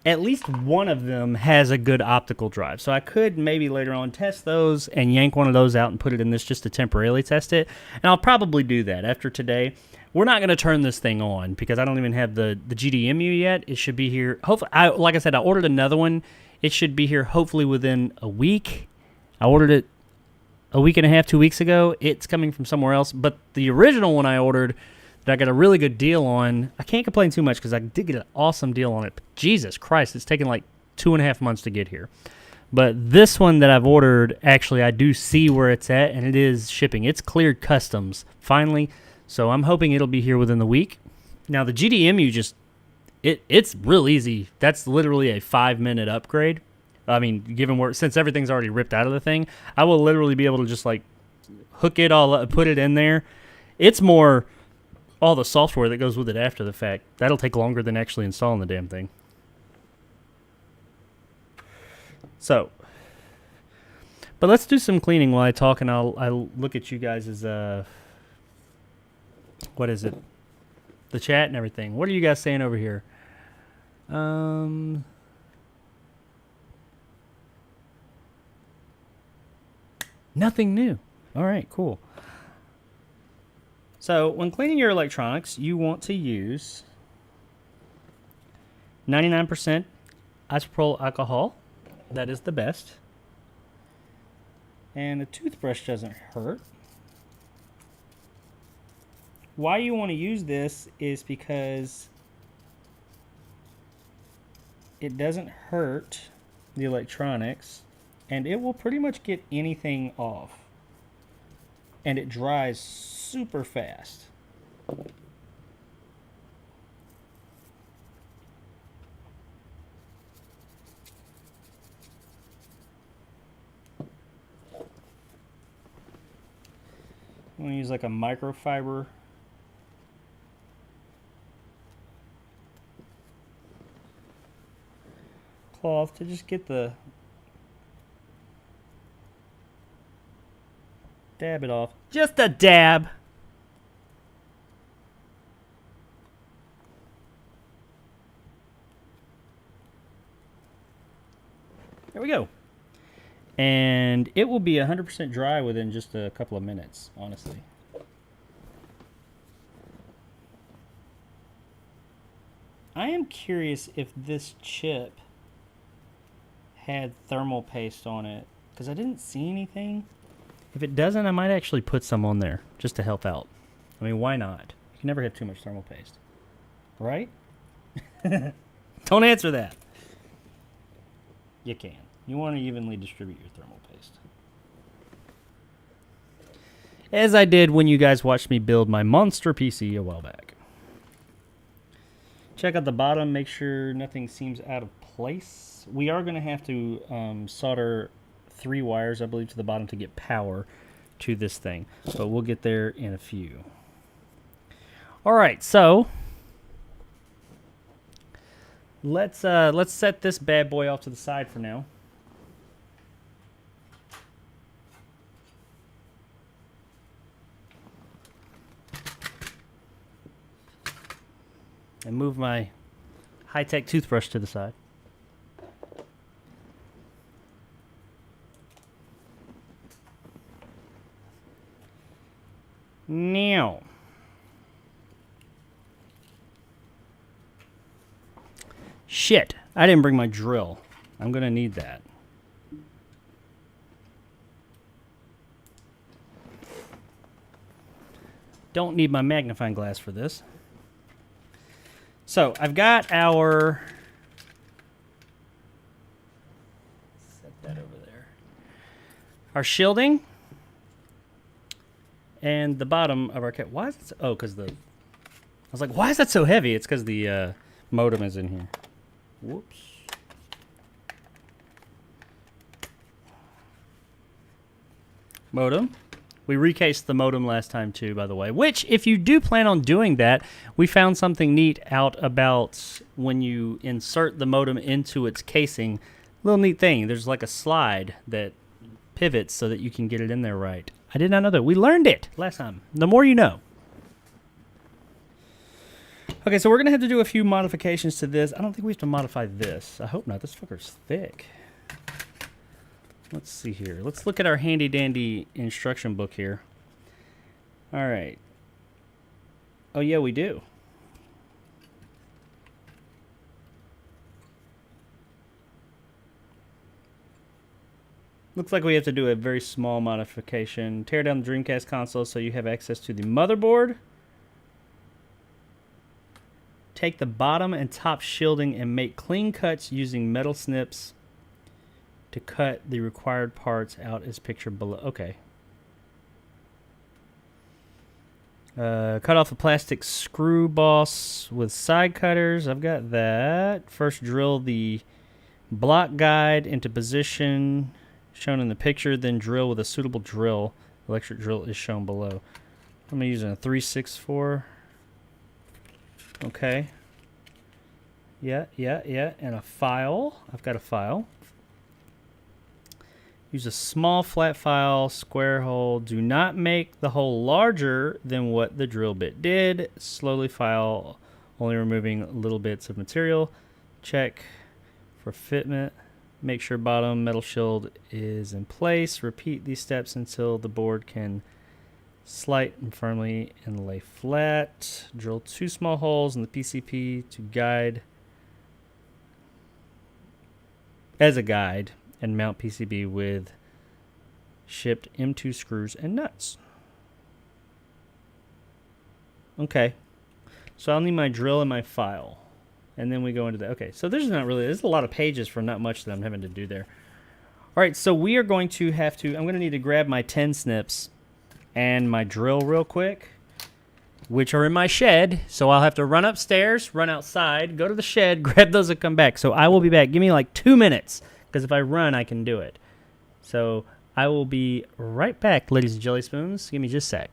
at least one of them has a good optical drive. So I could maybe later on test those and yank one of those out and put it in this just to temporarily test it. And I'll probably do that after today. We're not going to turn this thing on because I don't even have the GDEMU yet. It should be here. Hopefully, like I said, I ordered another one. It should be here hopefully within a week. I ordered it a week and a half, 2 weeks ago. It's coming from somewhere else. But the original one I ordered that I got a really good deal on, I can't complain too much because I did get an awesome deal on it. But Jesus Christ, it's taken like 2.5 months to get here. But this one that I've ordered, actually, I do see where it's at, and it is shipping. It's cleared customs, finally. So I'm hoping it'll be here within the week. Now, the GDEMU it's real easy. That's literally a 5-minute upgrade. I mean, since everything's already ripped out of the thing, I will literally be able to just, like, hook it all up, put it in there. It's more all the software that goes with it after the fact. That'll take longer than actually installing the damn thing. So, but let's do some cleaning while I talk, and I'll look at you guys as what is it? The chat and everything. What are you guys saying over here? Nothing new. All right, cool. So when cleaning your electronics, you want to use 99% isopropyl alcohol. That is the best. And a toothbrush doesn't hurt. Why you want to use this is because it doesn't hurt the electronics, and it will pretty much get anything off. And it dries super fast. I'm going to use like a microfiber cloth to just get the dab it off. Just a dab. There we go. And it will be 100% dry within just a couple of minutes, honestly. I am curious if this chip had thermal paste on it, because I didn't see anything. If it doesn't, I might actually put some on there just to help out. I mean, why not? You can never have too much thermal paste. Right? Don't answer that. You can. You want to evenly distribute your thermal paste. As I did when you guys watched me build my monster PC a while back. Check out the bottom, make sure nothing seems out of place. We are going to have to solder 3 wires, I believe, to the bottom to get power to this thing. But we'll get there in a few. All right, so let's set this bad boy off to the side for now. And move my high-tech toothbrush to the side. Now, shit, I didn't bring my drill. I'm gonna need that. Don't need my magnifying glass for this. So I've got our, set that over there, our shielding and the bottom of our why is it so, oh, because I was like, why is that so heavy? It's because the modem is in here. Whoops. Modem. We recased the modem last time too, by the way, which if you do plan on doing that, we found something neat out about when you insert the modem into its casing. Little neat thing. There's like a slide that pivots so that you can get it in there right. I did not know that. We learned it last time. The more you know. Okay, so we're going to have to do a few modifications to this. I don't think we have to modify this. I hope not. This fucker's thick. Let's see here. Let's look at our handy-dandy instruction book here. All right. Oh, yeah, we do. Looks like we have to do a very small modification. Tear down the Dreamcast console so you have access to the motherboard. Take the bottom and top shielding and make clean cuts using metal snips to cut the required parts out as pictured below. Okay. Cut off the plastic screw boss with side cutters. I've got that. First drill the block guide into position shown in the picture, then drill with a suitable drill. Electric drill is shown below. I'm using a 364. Okay. Yeah. And a file. I've got a file. Use a small flat file, square hole. Do not make the hole larger than what the drill bit did. Slowly file, only removing little bits of material. Check for fitment. Make sure bottom metal shield is in place. Repeat these steps until the board can slide and firmly and lay flat. Drill 2 small holes in the PCB to guide as a guide. And mount PCB with shipped M2 screws and nuts. Okay. So I'll need my drill and my file. And then we go into that. Okay, so there's a lot of pages for not much that I'm having to do there. All right, so we are going to have to, I'm going to need to grab my 10 snips and my drill real quick, which are in my shed. So I'll have to run upstairs, run outside, go to the shed, grab those and come back. So I will be back. Give me like 2 minutes. Because if I run, I can do it. So I will be right back, ladies and jelly spoons. Give me just a sec.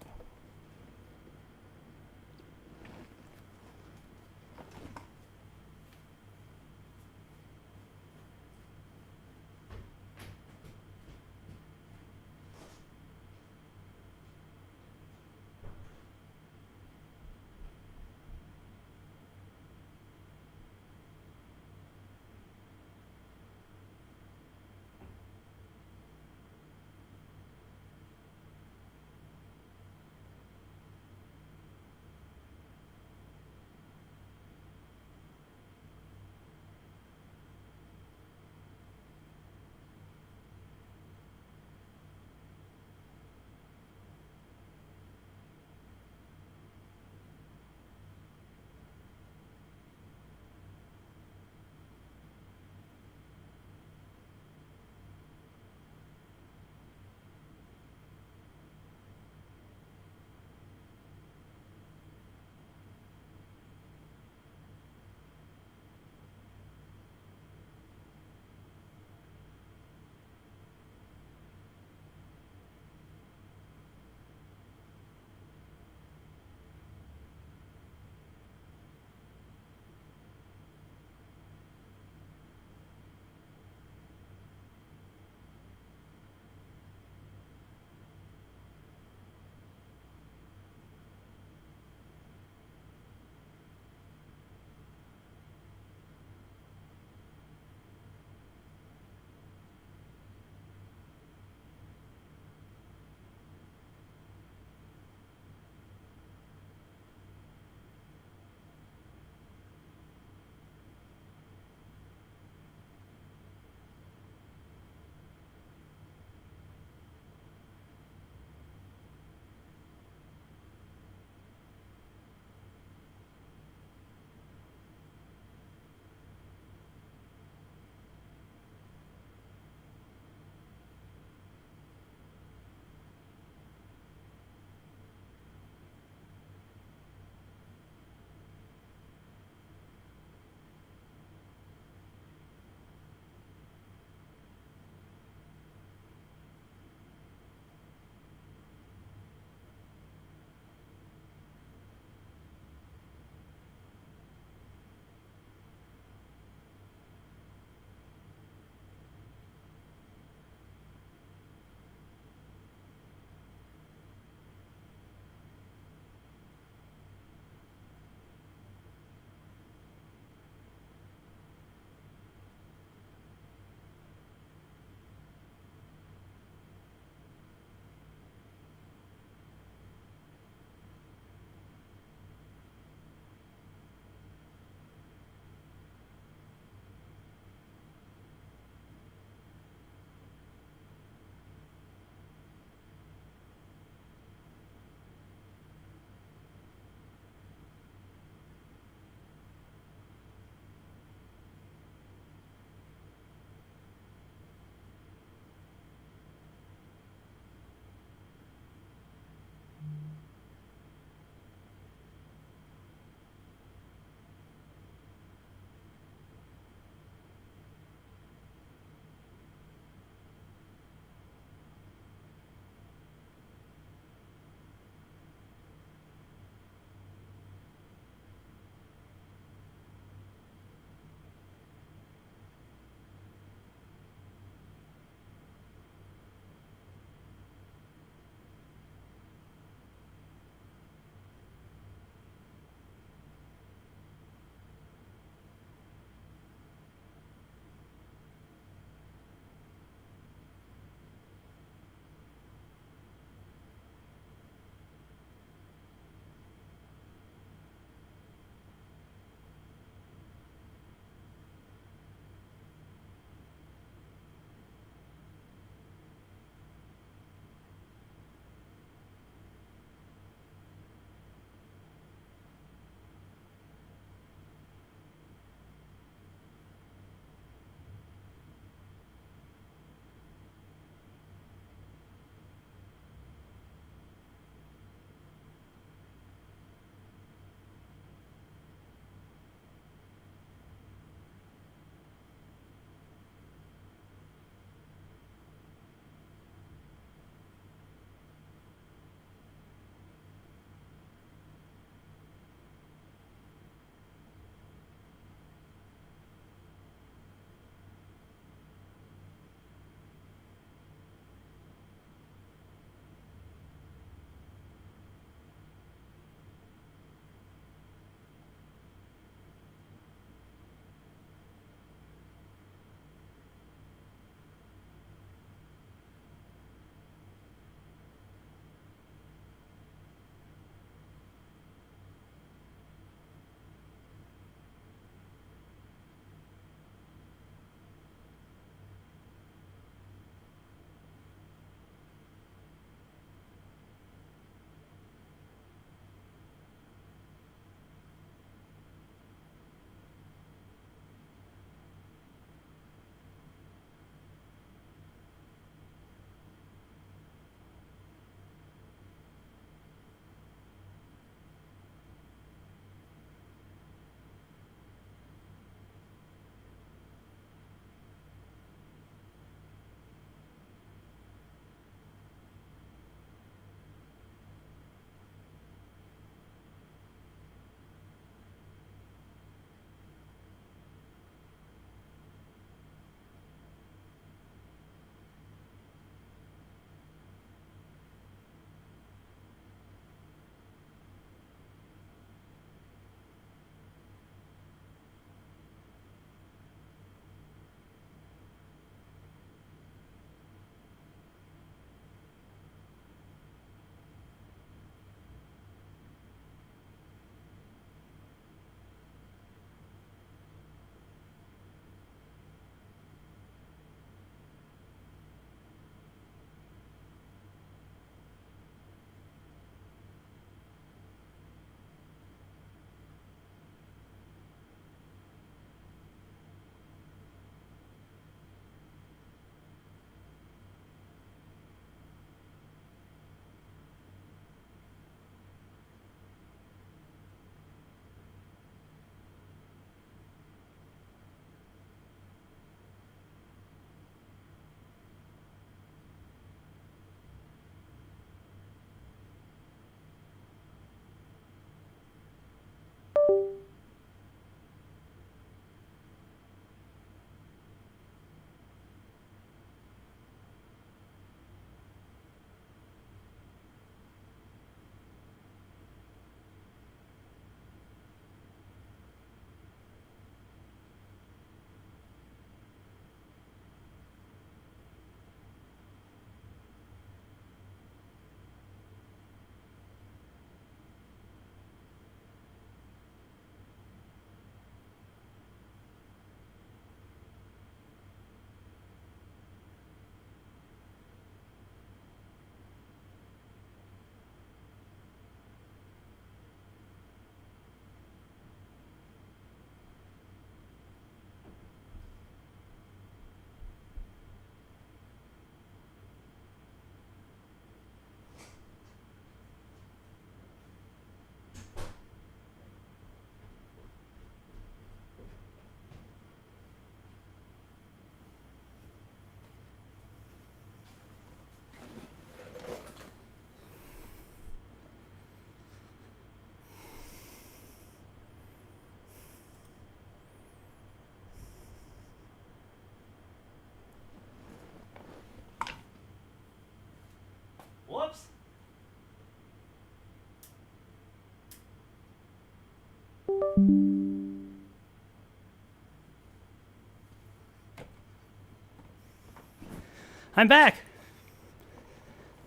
I'm back.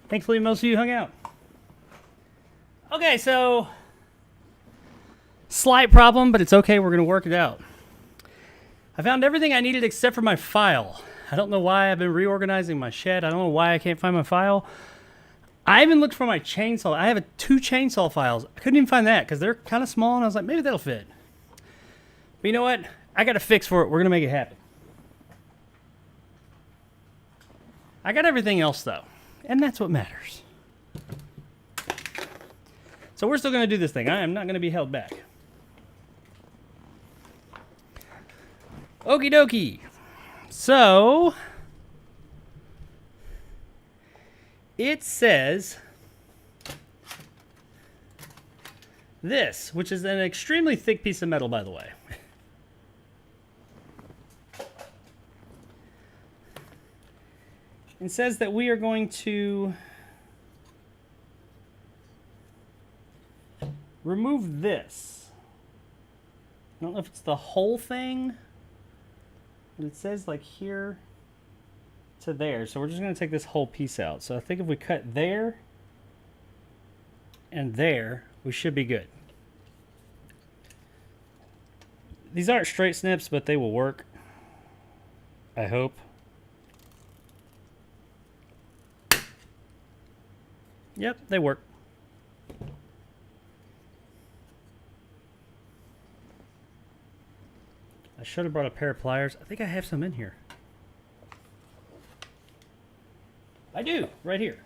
Thankfully, most of you hung out. Okay, so slight problem, but it's okay. We're going to work it out. I found everything I needed except for my file. I don't know why I've been reorganizing my shed. I don't know why I can't find my file. I even looked for my chainsaw. I have 2 chainsaw files. I couldn't even find that because they're kind of small, and I was like, maybe that'll fit. But you know what? I got a fix for it. We're going to make it happen. I got everything else, though, and that's what matters. So we're still going to do this thing. I am not going to be held back. Okie dokie. So it says this, which is an extremely thick piece of metal, by the way. It says that we are going to remove this. I don't know if it's the whole thing, but it says like here to there. So we're just going to take this whole piece out. So I think if we cut there and there, we should be good. These aren't straight snips, but they will work, I hope. Yep, they work. I should have brought a pair of pliers. I think I have some in here. I do, right here.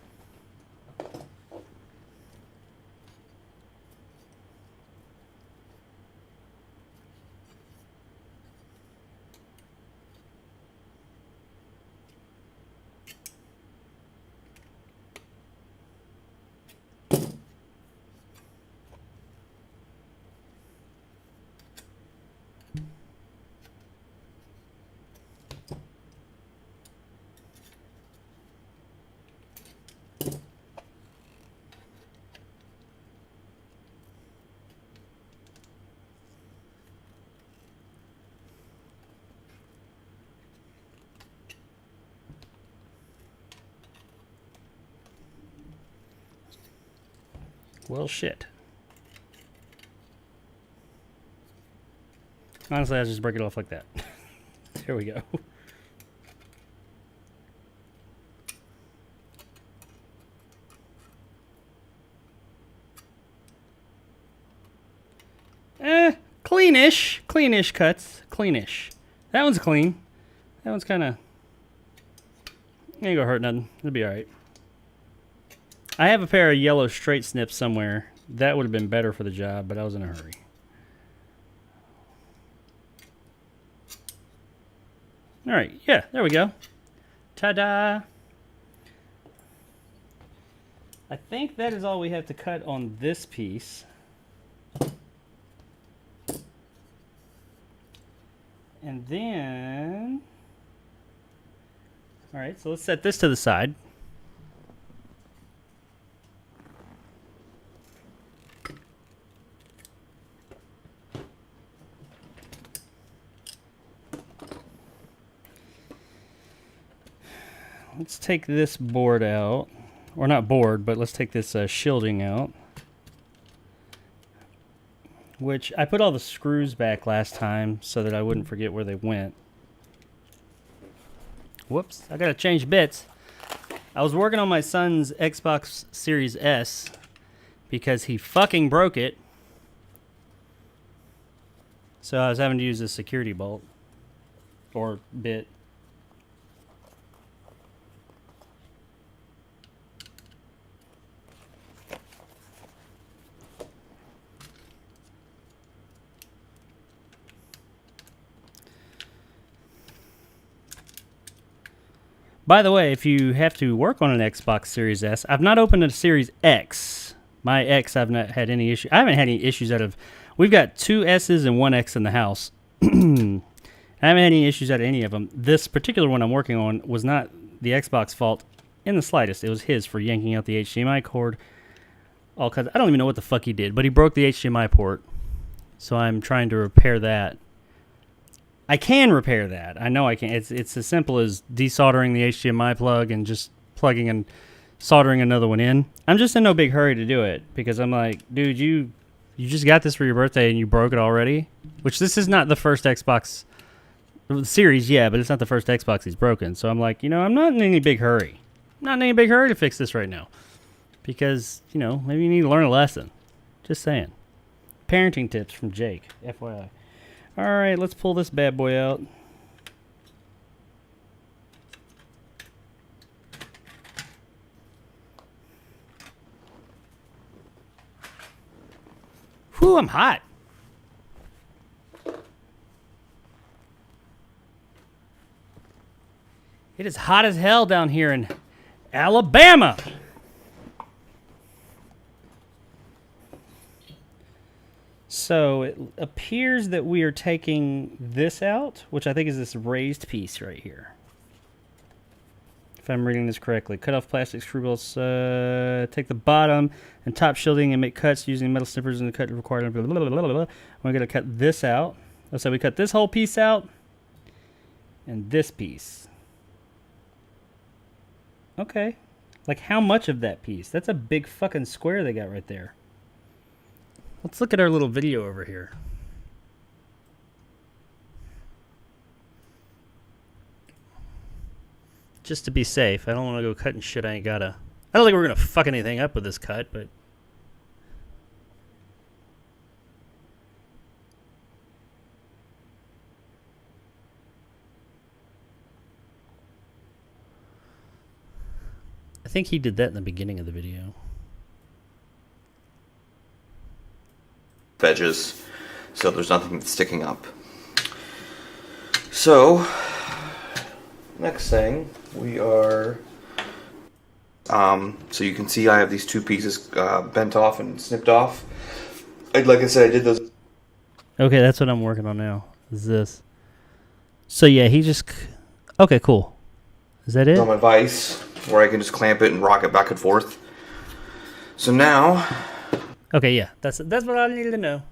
Well, shit. Honestly, I'll just break it off like that. There we go. Cleanish. Cleanish cuts. Cleanish. That one's clean. That one's kind of... Ain't gonna hurt nothing. It'll be alright. I have a pair of yellow straight snips somewhere. That would have been better for the job, but I was in a hurry. Alright, yeah, there we go. Ta-da! I think that is all we have to cut on this piece. And then... Alright, so let's set this to the side. Let's take this board out. Or not board, but let's take this shielding out. Which, I put all the screws back last time so that I wouldn't forget where they went. Whoops, I gotta change bits. I was working on my son's Xbox Series S because he fucking broke it. So I was having to use a security bolt. Or bit. By the way, if you have to work on an Xbox Series S, I've not opened a Series X. My X, I've not had any issue. I haven't had any issues out of... We've got 2 S's and 1 X in the house. I haven't had any issues out of any of them. This particular one I'm working on was not the Xbox fault in the slightest. It was his for yanking out the HDMI cord. All kinds. I don't even know what the fuck he did, but he broke the HDMI port. So I'm trying to repair that. I can repair that. I know I can. It's as simple as desoldering the HDMI plug and just plugging and soldering another one in. I'm just in no big hurry to do it because I'm like, dude, you just got this for your birthday and you broke it already? Which this is not the first Xbox series, yeah, but it's not the first Xbox he's broken. So I'm like, I'm not in any big hurry. I'm not in any big hurry to fix this right now. Because, maybe you need to learn a lesson. Just saying. Parenting tips from Jake, FYI. All right, let's pull this bad boy out. Whew, I'm hot. It is hot as hell down here in Alabama. So it appears that we are taking this out, which I think is this raised piece right here. If I'm reading this correctly. Cut off plastic screw bolts, take the bottom and top shielding and make cuts using metal snippers and the cut required. Blah, blah, blah, blah, blah. We're going to cut this out. So we cut this whole piece out and this piece. Okay. Like how much of that piece? That's a big fucking square they got right there. Let's look at our little video over here. Just to be safe. I don't want to go cutting shit I ain't gotta. I don't think we're going to fuck anything up with this cut, but... I think he did that in the beginning of the video. Edges, so there's nothing sticking up. So next thing we are so you can see I have these two pieces bent off and snipped off. Like I said, I did those. Okay, that's what I'm working on now. Is this? So yeah, he just. Okay, cool. Is that it? On my vise where I can just clamp it and rock it back and forth. So now. Okay, yeah, that's what I needed to know.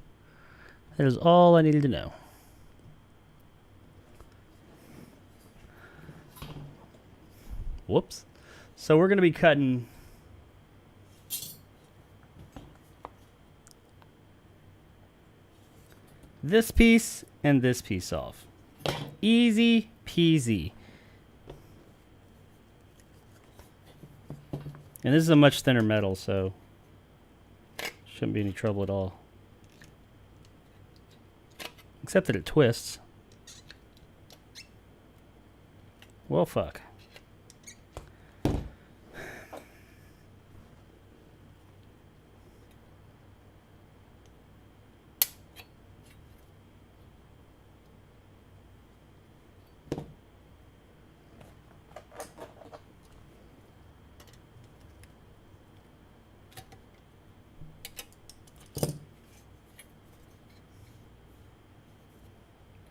That is all I needed to know. Whoops. So we're going to be cutting this piece and this piece off. Easy peasy. And this is a much thinner metal, so shouldn't be any trouble at all. Except that it twists. Well, fuck.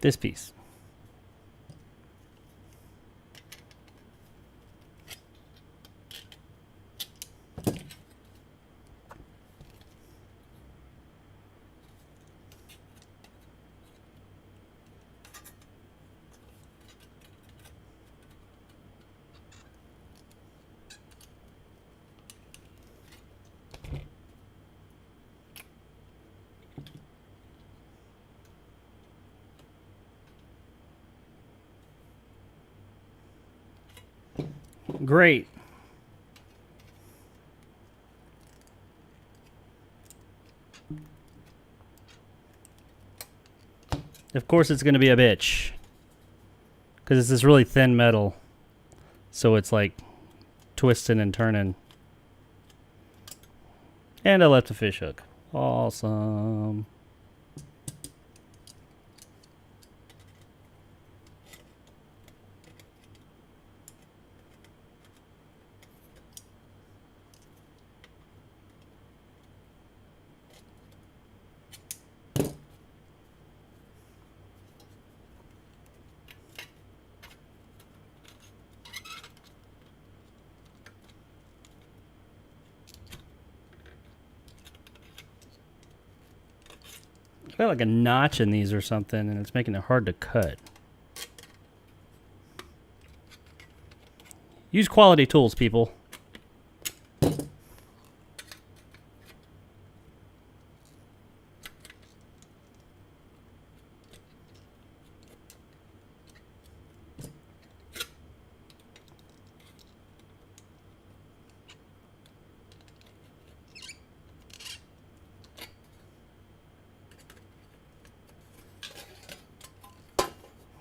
This piece. Great. Of course it's going to be a bitch. Because it's this really thin metal. So it's like twisting and turning. And I left a fish hook. Awesome. I've got like a notch in these or something, and it's making it hard to cut. Use quality tools, people.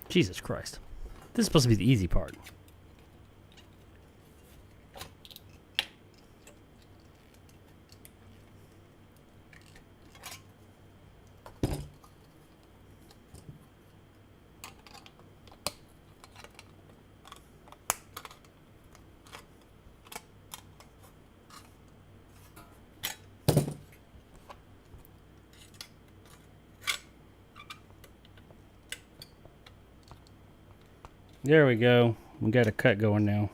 Jesus Christ. This is supposed to be the easy part. There we go. We got a cut going now.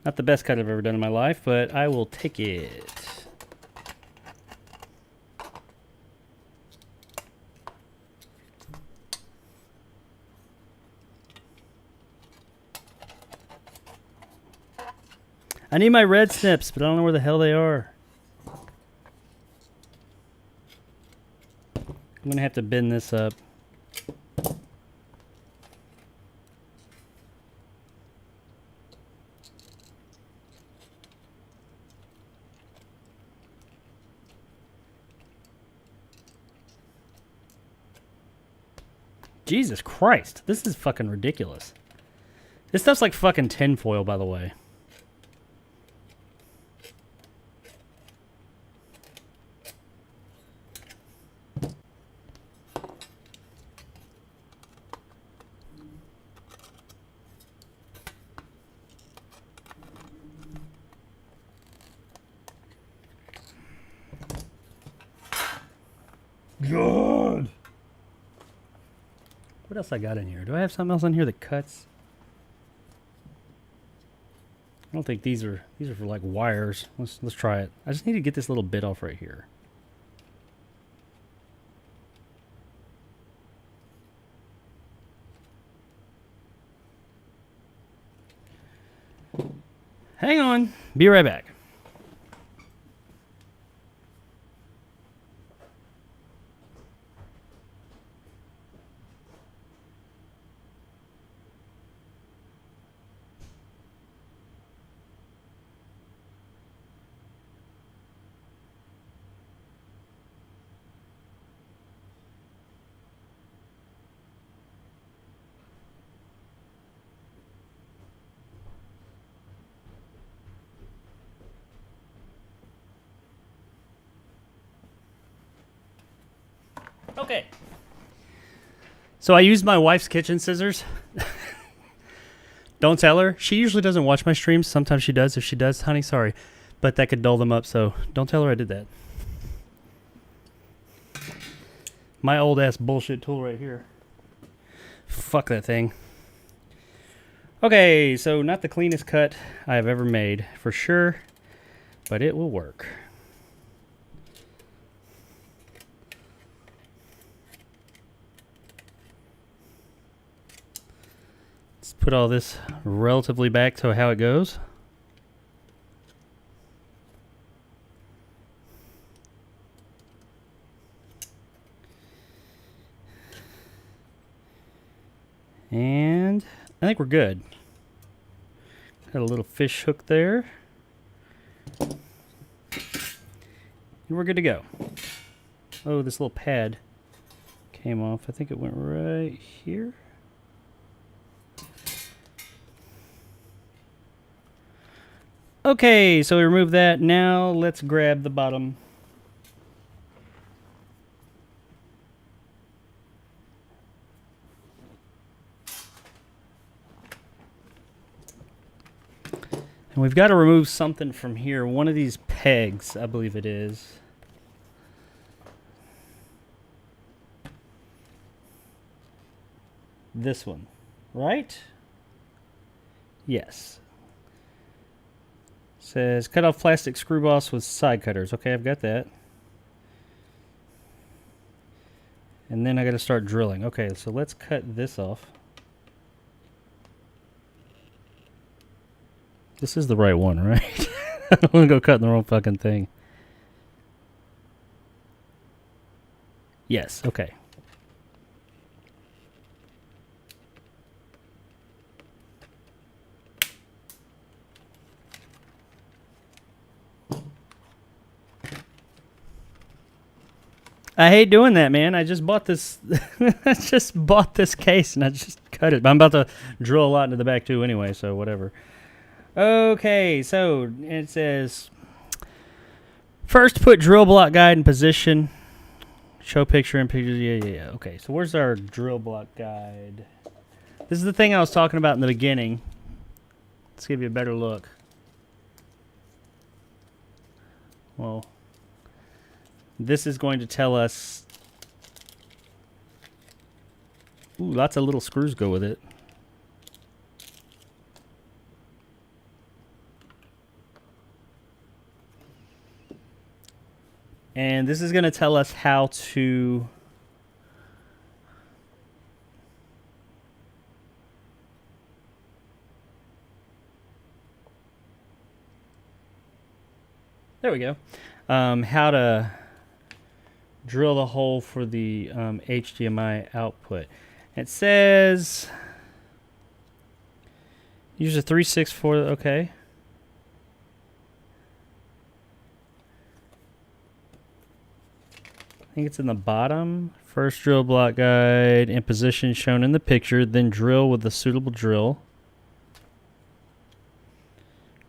Not the best cut I've ever done in my life, but I will take it. I need my red snips, but I don't know where the hell they are. I'm gonna have to bend this up. Jesus Christ, this is fucking ridiculous. This stuff's like fucking tinfoil, by the way. God. What else I got in here? Do I have something else in here that cuts? I don't think these are for like wires. Let's try it. I just need to get this little bit off right here. Hang on. Be right back. Okay. So I used my wife's kitchen scissors. Don't tell her. She usually doesn't watch my streams. Sometimes she does. If she does, honey, sorry. But that could dull them up, so don't tell her I did that. My old ass bullshit tool right here. Fuck that thing. Okay, so not the cleanest cut I have ever made, for sure. But it will work. Put all this relatively back to how it goes. And I think we're good. Got a little fish hook there. And we're good to go. Oh, this little pad came off. I think it went right here. Okay, so we remove that. Now let's grab the bottom. And we've got to remove something from here. One of these pegs, I believe it is. this one, right? Yes. Says cut off plastic screw boss with side cutters. Okay, I've got that. And then I got to start drilling. Okay, so let's cut this off. This is the right one, right? I don't want to go cutting the wrong fucking thing. Yes, okay. I hate doing that, man. I just bought this. I just bought this case and I just cut it. But I'm about to drill a lot into the back too, anyway. So whatever. Okay, so it says first put drill block guide in position. Show picture and pictures. Yeah. Okay, so where's our drill block guide? This is the thing I was talking about in the beginning. Let's give you a better look. Well, this is going to tell us. Ooh, lots of little screws go with it. And this is going to tell us how to there we go. How to drill the hole for the HDMI output. It says use a 3/6/4. Okay. I think it's in the bottom. First drill block guide in position shown in the picture, then drill with the suitable drill.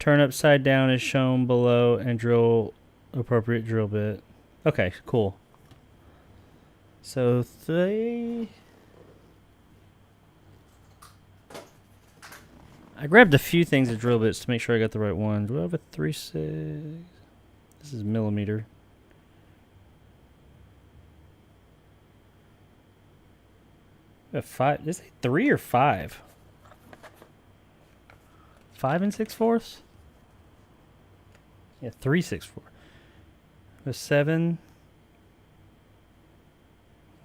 Turn upside down as shown below and drill appropriate drill bit. Okay, cool. So I grabbed a few things of drill bits to make sure I got the right one. Do I have a 3/6? This is millimeter. A 5. Is it 3 or 5? 5 6/4? Yeah, 3/6/4. A 7.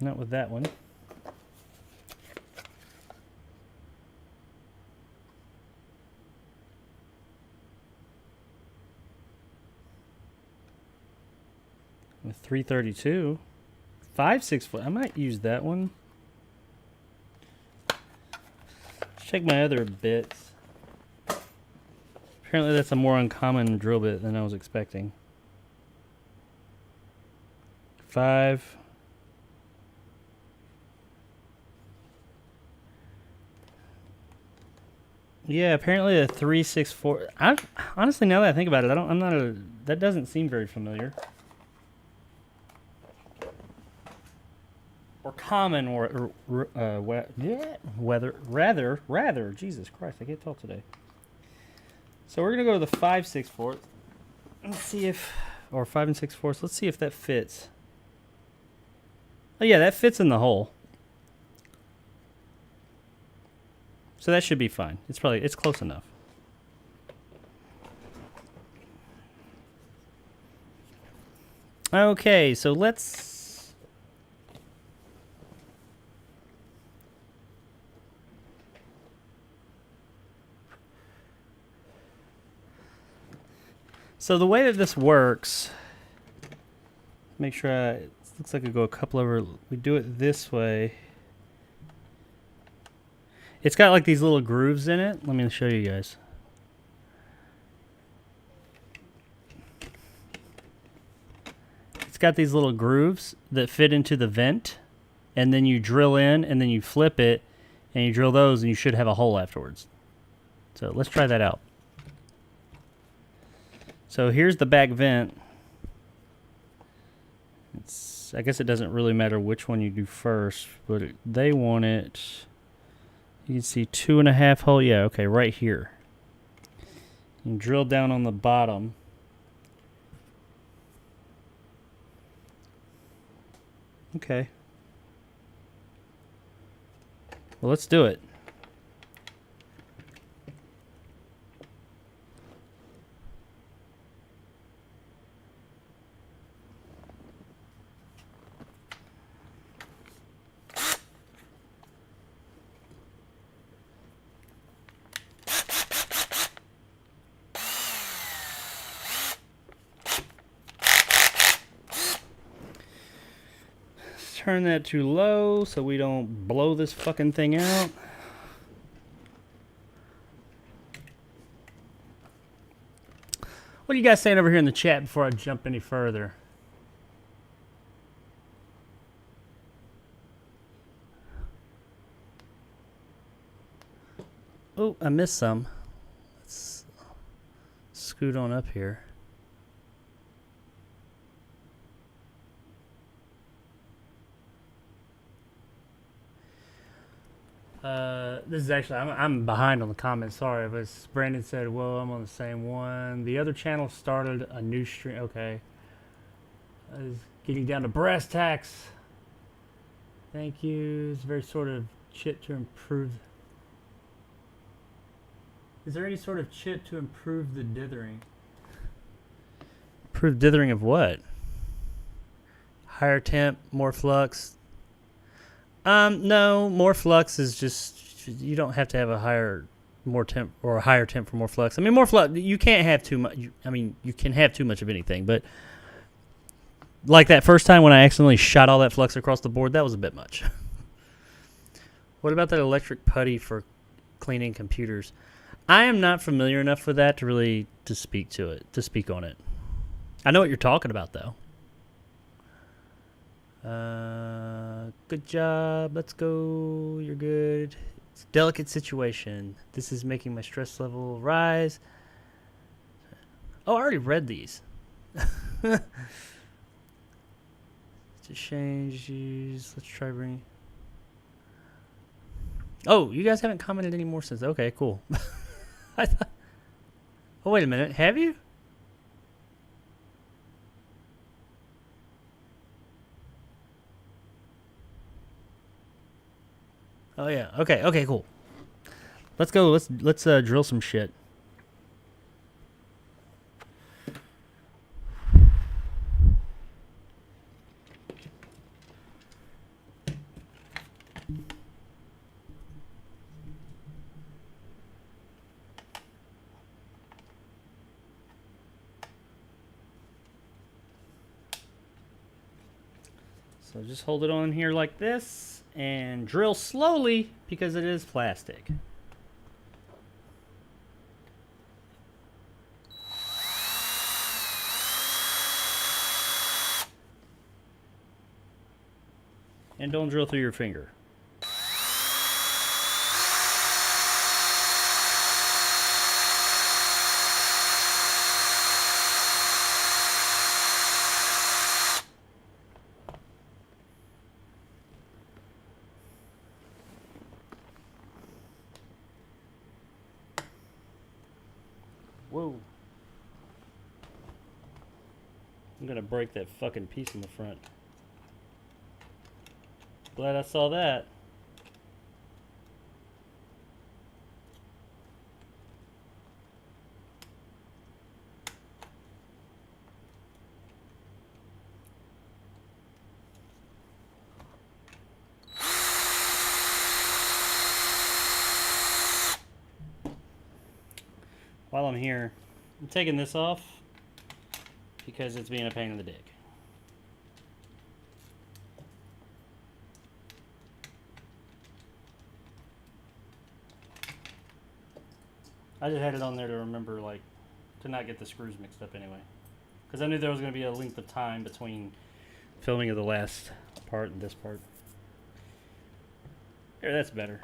Not with that one. With 332. 5/6/4. I might use that one. Check my other bits. Apparently that's a more uncommon drill bit than I was expecting. 5. Yeah, apparently a 3/6/4. Honestly, now that I think about it, that doesn't seem very familiar. Or common, or rather, Jesus Christ, I can't talk today. So we're gonna go to the 5/6/4. Let's see if, or 5 6/4. Let's see if that fits. Oh yeah, that fits in the hole. So that should be fine. It's close enough. Okay, so let's. So the way that this works, make sure it looks like I go a couple over. We do it this way. It's got like these little grooves in it. Let me show you guys. It's got these little grooves that fit into the vent, and then you drill in, and then you flip it, and you drill those, and you should have a hole afterwards. So let's try that out. So here's the back vent. I guess it doesn't really matter which one you do first, but they want it. You can see 2.5 hole. Yeah, okay, right here. You can drill down on the bottom. Okay. Well, let's do it. Turn that to low so we don't blow this fucking thing out. What are you guys saying over here in the chat before I jump any further? Oh, I missed some. Let's scoot on up here. This is actually, I'm behind on the comments, sorry, but Brandon said, well, I'm on the same one. The other channel started a new stream, okay. Getting down to brass tacks. Thank you, it's very sort of chip to improve. Is there any sort of chip to improve the dithering? Improve dithering of what? Higher temp, more flux? No, more flux is just, you don't have to have a higher, more temp or a higher temp for more flux. I mean, more flux, you can't have too much. I mean, you can have too much of anything, but like that first time when I accidentally shot all that flux across the board, that was a bit much. What about that electric putty for cleaning computers? I am not familiar enough with that to really to speak on it. I know what you're talking about though. Good job. Let's go. You're good. It's a delicate situation. This is making my stress level rise. Oh, I already read these. To change these. Let's try bring. Oh, you guys haven't commented anymore since. Okay, cool. I thought. Oh, wait a minute. Have you? Oh yeah. Okay. Okay. Cool. Let's go. Let's drill some shit. So just hold it on here like this and drill slowly because it is plastic. And don't drill through your finger. Whoa. I'm gonna break that fucking piece in the front. Glad I saw that. While I'm here, I'm taking this off because it's being a pain in the dick. I just had it on there to remember, like, to not get the screws mixed up anyway. Because I knew there was going to be a length of time between filming of the last part and this part. Here, that's better.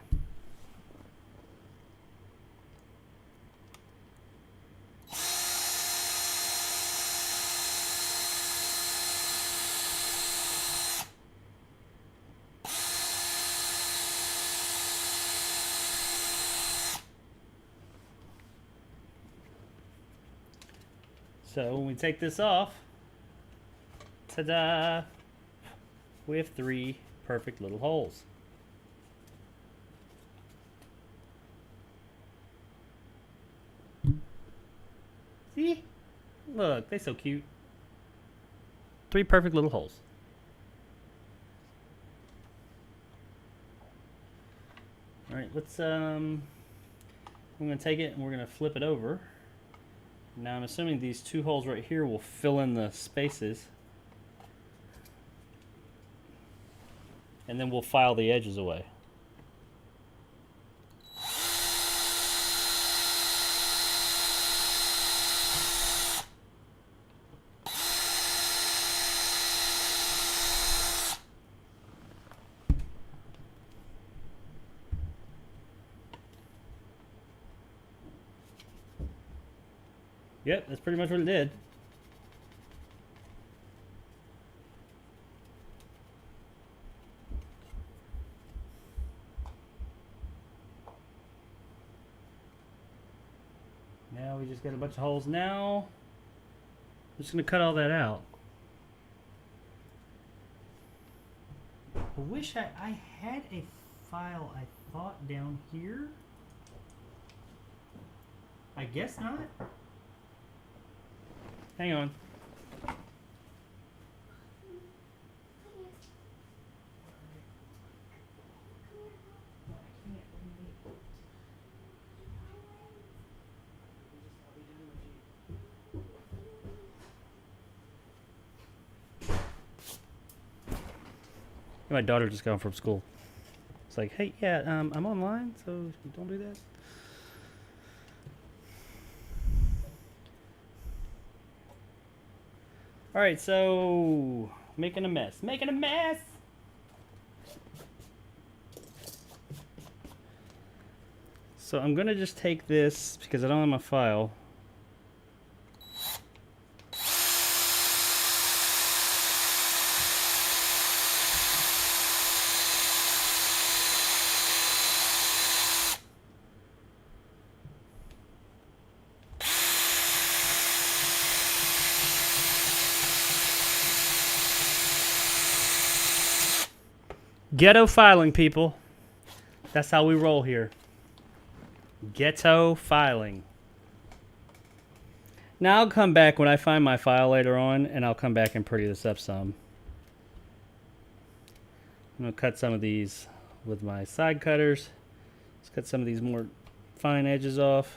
So when we take this off, ta-da, we have 3 perfect little holes. Look, they're so cute. 3 perfect little holes. All right, let's I'm gonna take it and we're gonna flip it over. Now I'm assuming these 2 holes right here will fill in the spaces. And then we'll file the edges away. Yep, that's pretty much what it did. Now we just got a bunch of holes. Now, I'm just going to cut all that out. I wish I had a file, I thought, down here. I guess not. Hang on. My daughter just got home from school. It's like, hey, yeah, I'm online, so don't do that. All right, so making a mess. Making a mess! So I'm going to just take this, because I don't have my file. Ghetto filing, people. That's how we roll here. Ghetto filing. Now I'll come back when I find my file later on, and I'll come back and pretty this up some. I'm going to cut some of these with my side cutters. Let's cut some of these more fine edges off.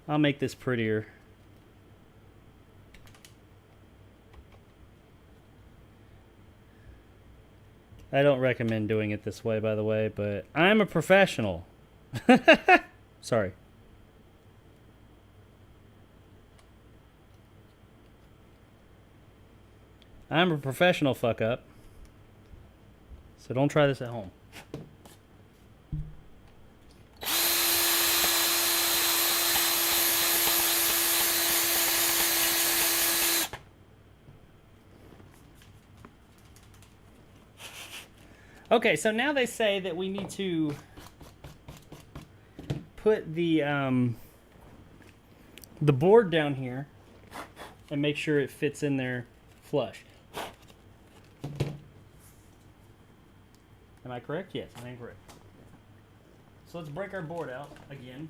I'll make this prettier. I don't recommend doing it this way, by the way, but I'm a professional. Sorry. I'm a professional fuck up. So don't try this at home. Okay, so now they say that we need to put the board down here and make sure it fits in there flush. Am I correct? Yes, I am correct. So let's break our board out again.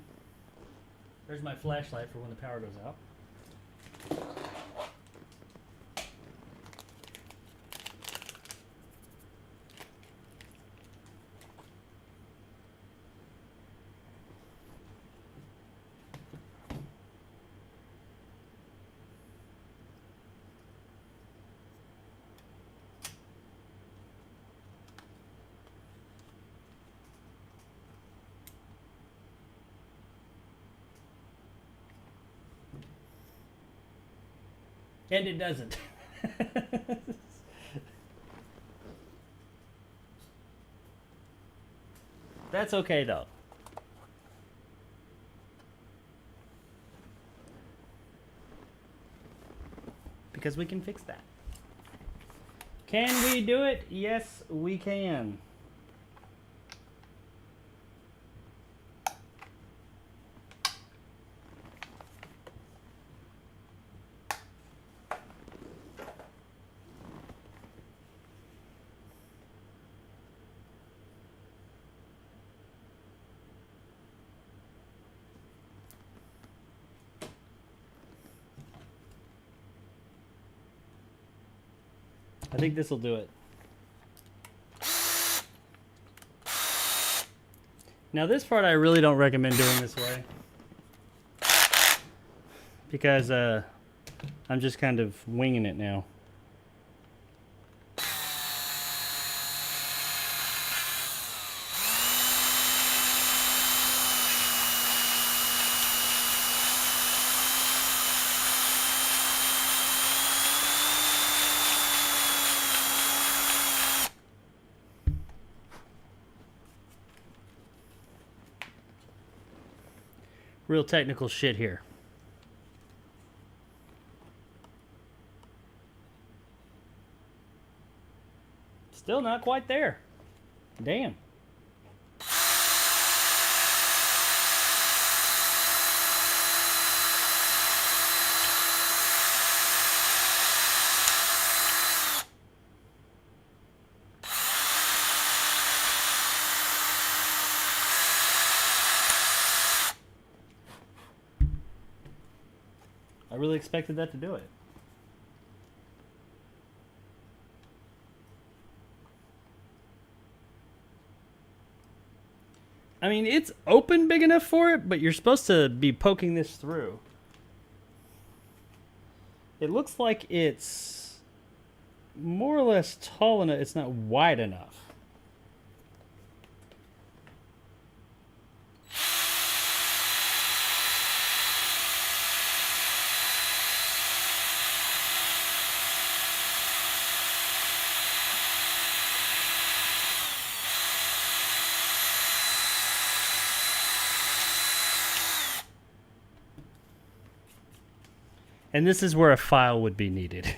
There's my flashlight for when the power goes out. And it doesn't. That's okay though. Because we can fix that. Can we do it? Yes, we can. I think this will do it. Now this part I really don't recommend doing this way. Because I'm just kind of winging it now. Real technical shit here. Still not quite there. Damn. I really expected that to do it. I mean, it's open big enough for it, but you're supposed to be poking this through. It looks like it's more or less tall enough. It's not wide enough. And this is where a file would be needed.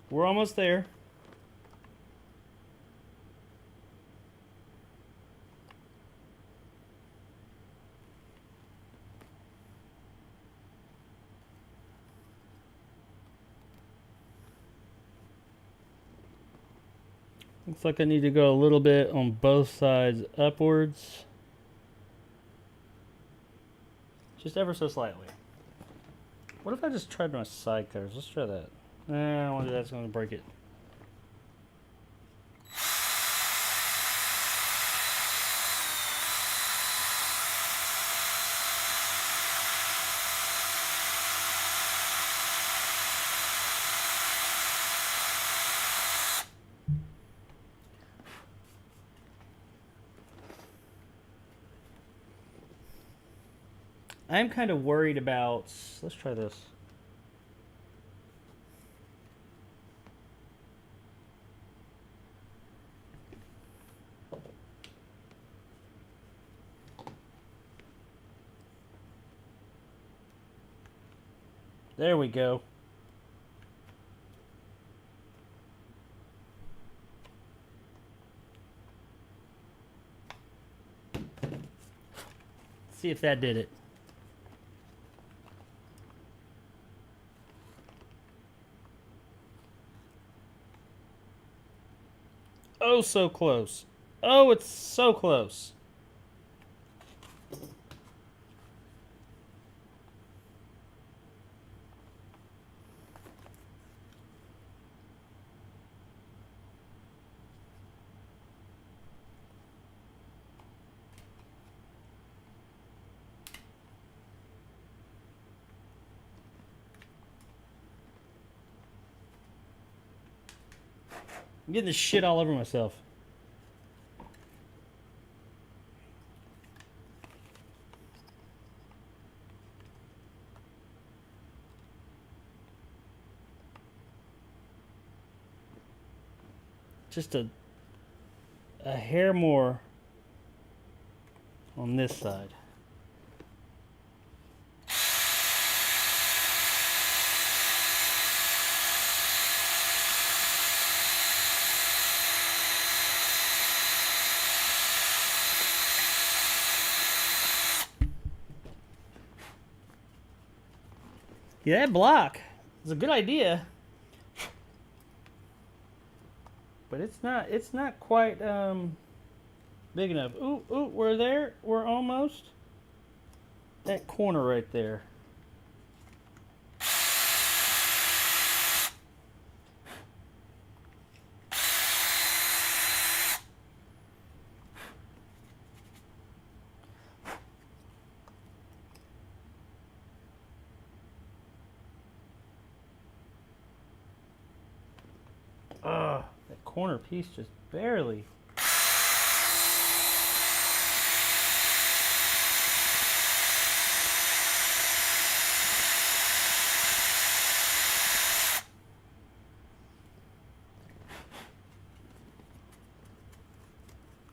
We're almost there. Looks like I need to go a little bit on both sides upwards. Just ever so slightly. What if I just tried my side cutters? Let's try that. I don't want to do that. It's going to break it. I'm kind of worried about... Let's try this. There we go. See if that did it. Oh, so close. Oh, it's so close. I'm getting this shit all over myself. Just a hair more on this side. Yeah, that block is a good idea. But it's not quite big enough. Ooh, we're there. We're almost. That corner right there. That corner piece just barely.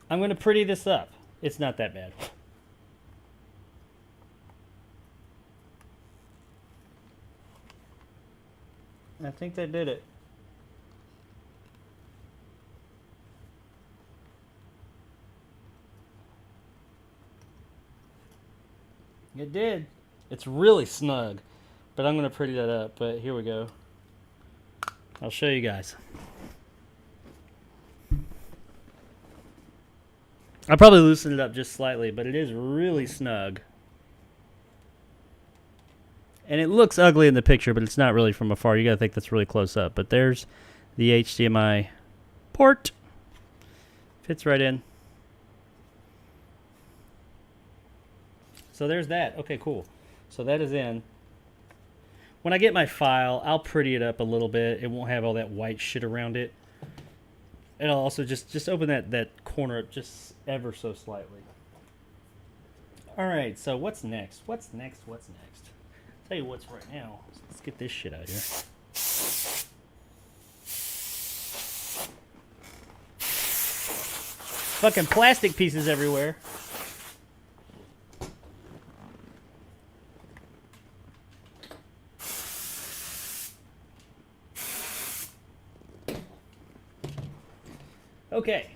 I'm going to pretty this up. It's not that bad. I think they did it. It did. It's really snug, but I'm going to pretty that up. But here we go. I'll show you guys. I probably loosened it up just slightly, but it is really snug. And it looks ugly in the picture, but it's not really from afar. You got to think that's really close up. But there's the HDMI port. Fits right in. So there's that. Okay, cool. So that is in. When I get my file, I'll pretty it up a little bit. It won't have all that white shit around it. And I'll also just open that corner up just ever so slightly. All right, so what's next? What's next? Tell you what's right now. Let's get this shit out of here. Fucking plastic pieces everywhere. Okay.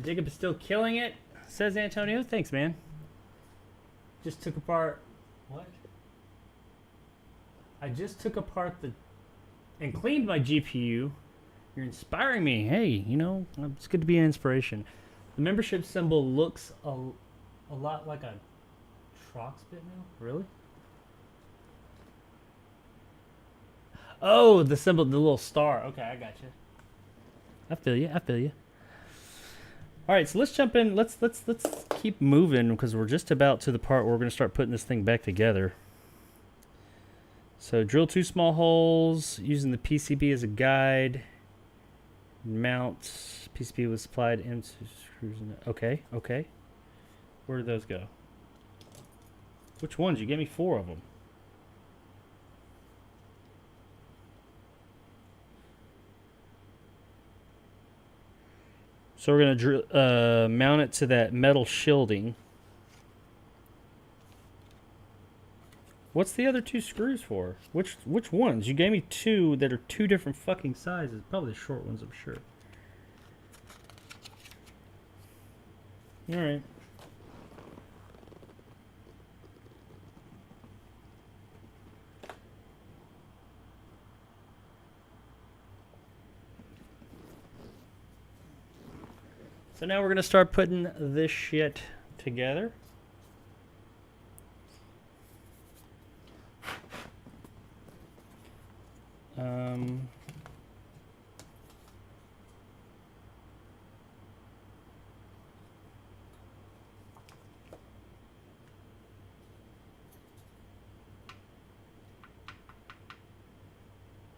Jacob is still killing it, says Antonio. Thanks, man. Just took apart... What? I just took apart and cleaned my GPU. You're inspiring me. Hey, you know, it's good to be an inspiration. The membership symbol looks a lot like a Trox bit now. Really? Oh, the symbol, the little star. Okay, I got you. I feel you. All right, so let's jump in. Let's keep moving because we're just about to the part where we're going to start putting this thing back together. So drill 2 small holes using the PCB as a guide. Mount PCB was supplied into screws. Okay. Where did those go? Which ones? You gave me 4 of them. So we're going to mount it to that metal shielding. What's the other 2 screws for? Which ones? You gave me 2 that are 2 different fucking sizes. Probably the short ones, I'm sure. All right. So now we're going to start putting this shit together.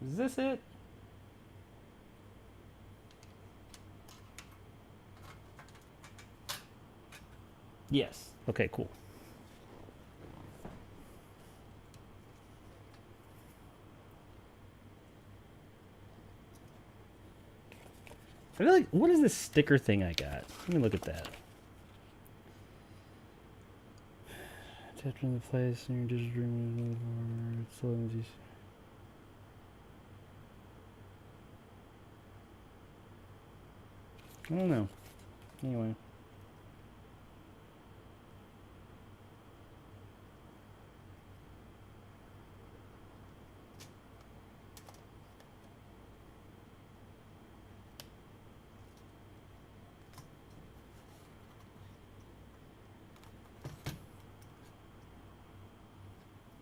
Is this it? Yes. Okay, cool. I feel like, what is this sticker thing I got? Let me look at that. Attach into place and you're just dreaming of I don't know. Anyway.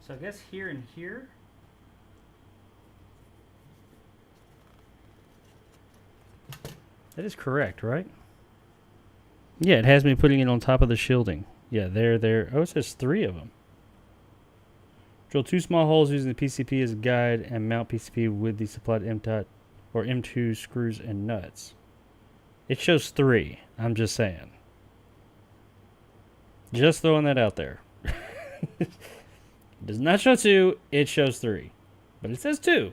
So I guess here and here. That is correct, right? Yeah, it has me putting it on top of the shielding. Yeah, there. Oh, it says 3 of them. Drill 2 small holes using the PCP as a guide and mount PCP with the supplied M-dot or M2 screws and nuts. It shows 3. I'm just saying. Just throwing that out there. It does not show 2. It shows 3. But it says 2.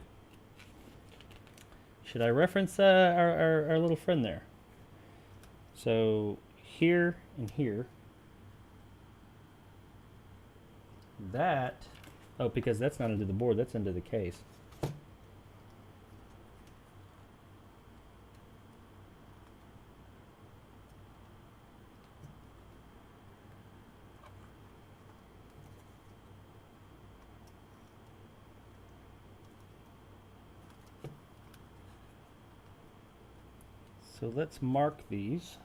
Should I reference our little friend there? So here and here. That. Oh, because that's not into the board. That's into the case. So let's mark these.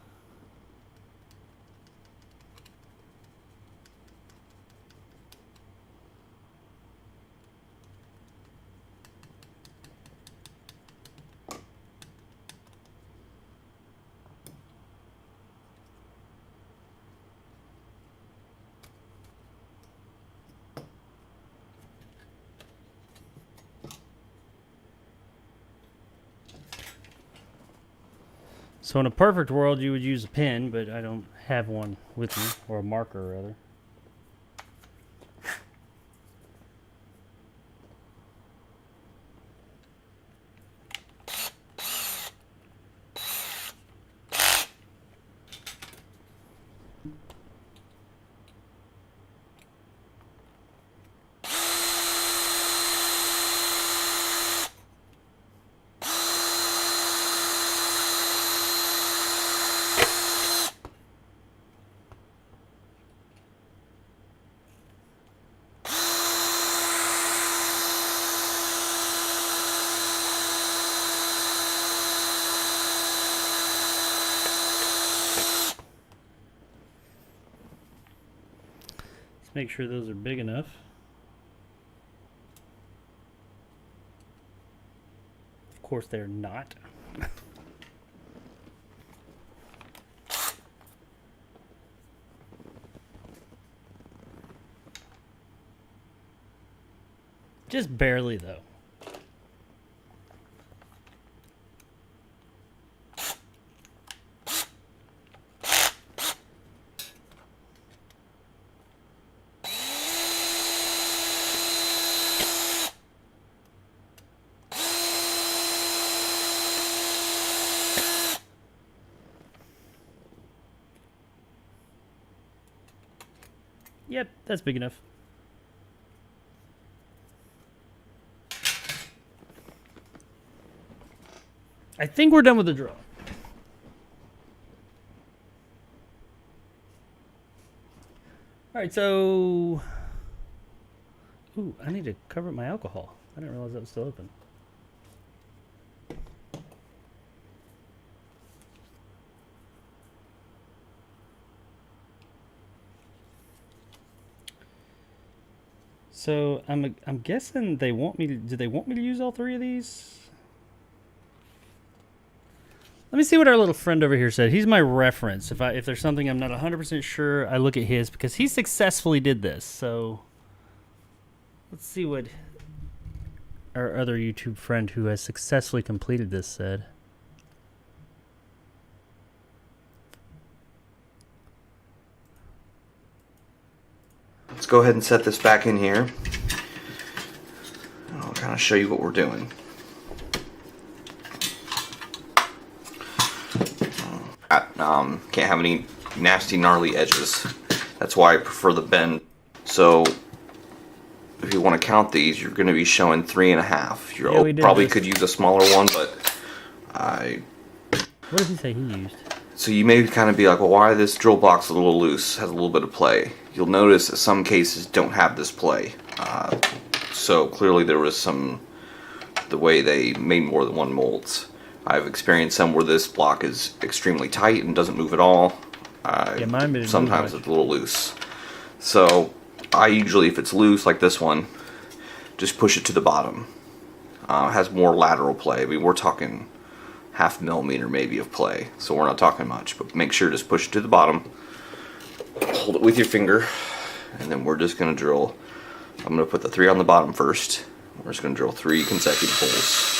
So in a perfect world, you would use a pen, but I don't have one with me, or a marker, rather. Make sure those are big enough. Of course they're not. Just barely though. Yep, that's big enough. I think we're done with the drill. All right, so... Ooh, I need to cover up my alcohol. I didn't realize that was still open. So I'm guessing they want me to. Do they want me to use all 3 of these? Let me see what our little friend over here said. He's my reference. If there's something I'm not 100% sure, I look at his because he successfully did this. So let's see what our other YouTube friend who has successfully completed this said. Let's go ahead and set this back in here. I'll kind of show you what we're doing. Can't have any nasty gnarly edges. That's why I prefer the bend. So if you want to count these, you're going to be showing 3.5. You probably could use a smaller one, but what did he say he used? So you may kind of be like, well, why this drill block's a little loose, has a little bit of play. You'll notice that some cases don't have this play. So clearly there was the way they made more than one molds. I've experienced some where this block is extremely tight and doesn't move at all. Yeah, mine didn't sometimes move it's a little loose. So I usually, if it's loose like this one, just push it to the bottom. It has more lateral play. I mean, we're talking 0.5 millimeter maybe of play, so we're not talking much, but make sure to just push it to the bottom. Hold it with your finger, and then we're just going to drill. I'm going to put the 3 on the bottom first. We're just going to drill 3 consecutive holes.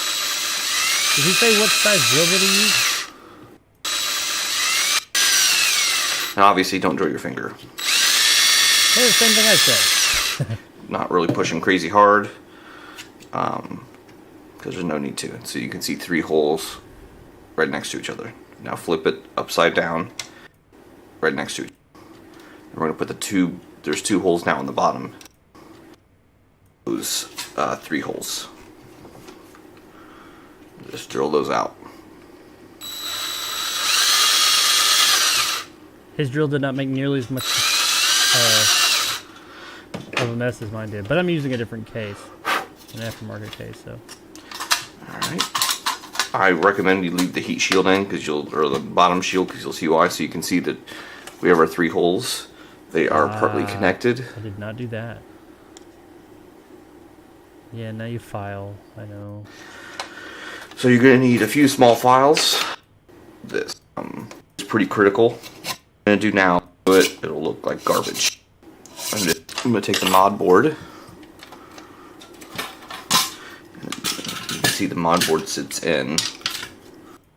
Did he say what size drill did he use? And obviously don't drill your finger. Hey, the same thing I said. Not really pushing crazy hard, because there's no need to. So you can see 3 holes right next to each other. Now flip it upside down, right next to it. And we're going to put the 2, there's 2 holes now on the bottom. Those 3 holes. Just drill those out. His drill did not make nearly as much of a mess as mine did, but I'm using a different case, an aftermarket case. So. All right. I recommend you leave the heat shield in, or the bottom shield, because you'll see why. So you can see that we have our 3 holes. They are partly connected. I did not do that. Yeah, now you file. I know. So you're going to need a few small files. This is pretty critical. What I'm going to do now, it'll look like garbage. I'm going to take the mod board. You can see the mod board sits in,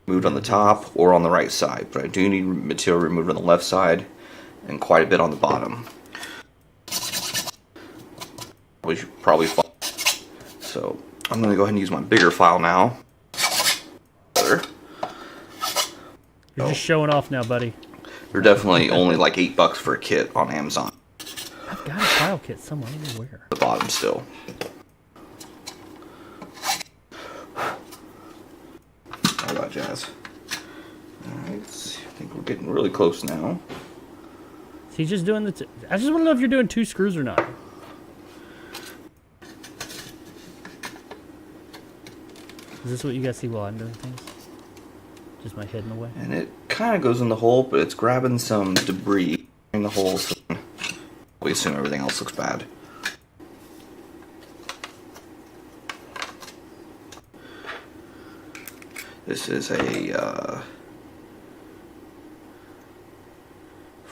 moved on the top or on the right side, but I do need material removed on the left side and quite a bit on the bottom. We should probably file. So I'm going to go ahead and use my bigger file now. You're just showing off now, buddy. They're definitely only like $8 for a kit on Amazon. I've got a file kit somewhere. I don't know where. The bottom still. All that jazz. Alright, I think we're getting really close now. Is he just doing the... I just want to know if you're doing 2 screws or not. Is this what you guys see while I'm doing things? Just my head in the way? And it kind of goes in the hole, but it's grabbing some debris in the hole, so we assume everything else looks bad. This is a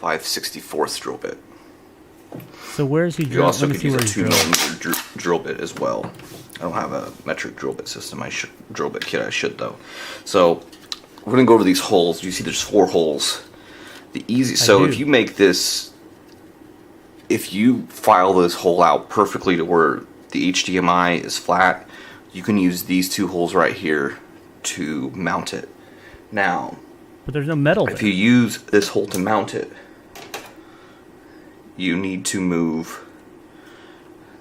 5/64 drill bit. So where's he You drilling? also could use a 2 millimeter drill bit as well. I don't have a metric drill bit system. Drill bit kit. I should though. So we're gonna go over these holes. You see, there's 4 holes. If you make this, if you file this hole out perfectly to where the HDMI is flat, you can use these 2 holes right here to mount it. Now, but there's no metal there. If you use this hole to mount it, you need to move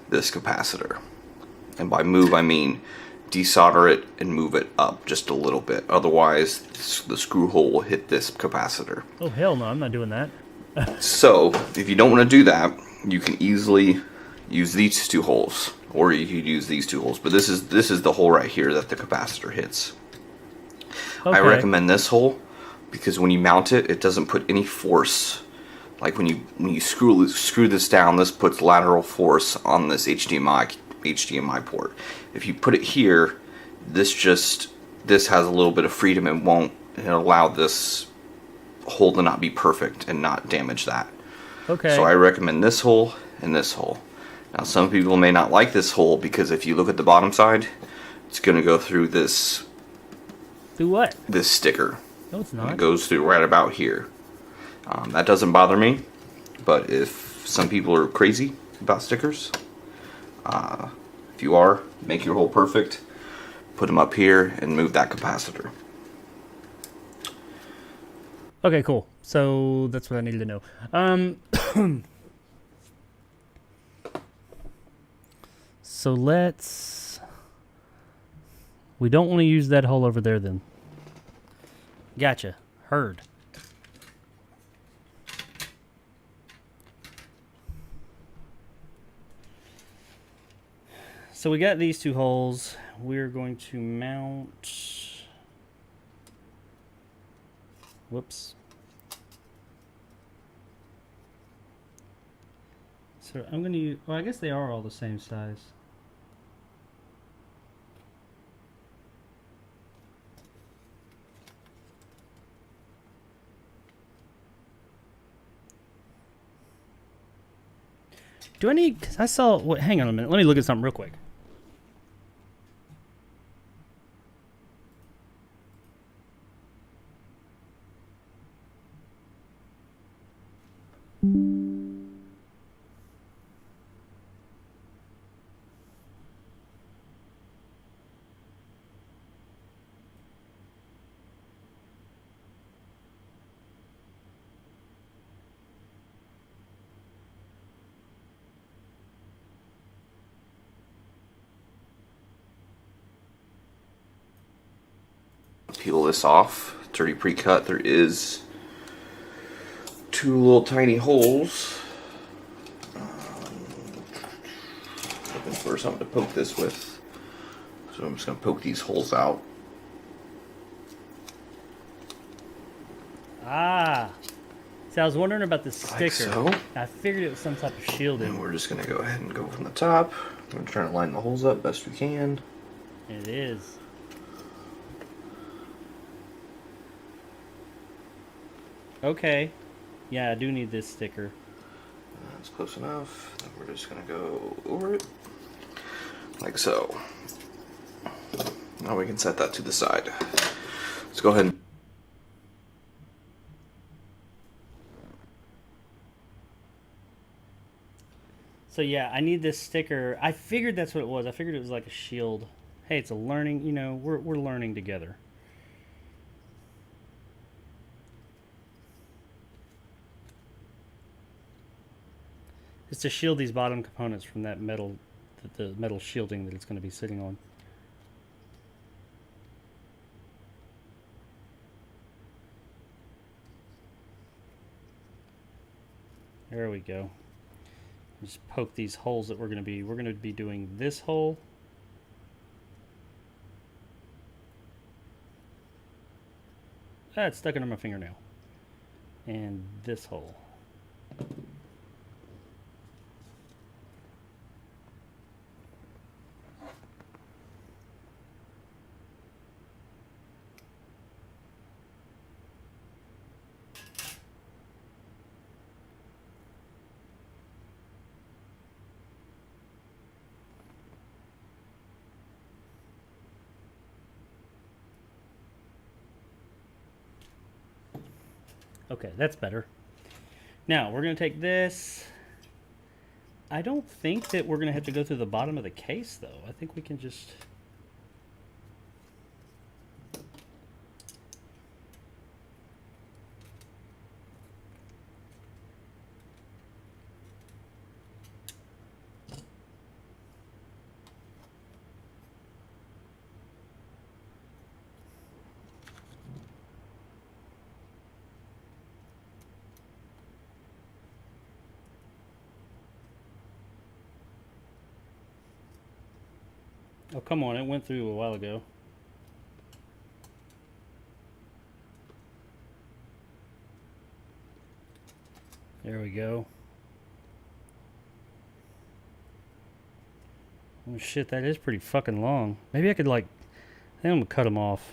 this capacitor. And by move, I mean desolder it and move it up just a little bit. Otherwise, the screw hole will hit this capacitor. Oh, hell no, I'm not doing that. So, if you don't want to do that, you can easily use these 2 holes. Or you could use these 2 holes. But this is the hole right here that the capacitor hits. Okay. I recommend this hole because when you mount it, it doesn't put any force. Like when you screw this down, this puts lateral force on this HDMI port. If you put it here, this has a little bit of freedom and won't allow this hole to not be perfect and not damage that. Okay. So I recommend this hole and this hole. Now some people may not like this hole because if you look at the bottom side, it's going to go through this. Through what? This sticker. No, it's not. It goes through right about here. That doesn't bother me, but if some people are crazy about stickers, if you are, make your hole perfect, put them up here, and move that capacitor. Okay, cool. So that's what I needed to know. So we don't want to use that hole over there then. Gotcha. Heard. So we got these 2 holes. We're going to mount... Whoops. So I'm gonna use, well, I guess they are all the same size. Do I need, cause I saw, what, hang on a minute, let me look at something real quick. Peel this off. It's already pre-cut. There is 2 little tiny holes. Looking for something to poke this with. So I'm just going to poke these holes out. Ah. See, I was wondering about the sticker. Like so. I figured it was some type of shielding. And we're just going to go ahead and go from the top. We're trying to line the holes up best we can. It is. Okay. Yeah, I do need this sticker. That's close enough. Then we're just going to go over it. Like so. Now we can set that to the side. Let's go ahead and So yeah, I need this sticker. I figured that's what it was. I figured it was like a shield. Hey, it's a learning, you know, we're learning together. It's to shield these bottom components from that metal, the metal shielding that it's going to be sitting on. There we go. Just poke these holes that we're going to be doing this hole. Ah, it's stuck under my fingernail. And this hole. Okay, that's better. Now, we're going to take this. I don't think that we're going to have to go through the bottom of the case, though. I think we can just... Oh, come on, it went through a while ago. There we go. Oh shit, that is pretty fucking long. Maybe I could like, I think I'm gonna cut them off.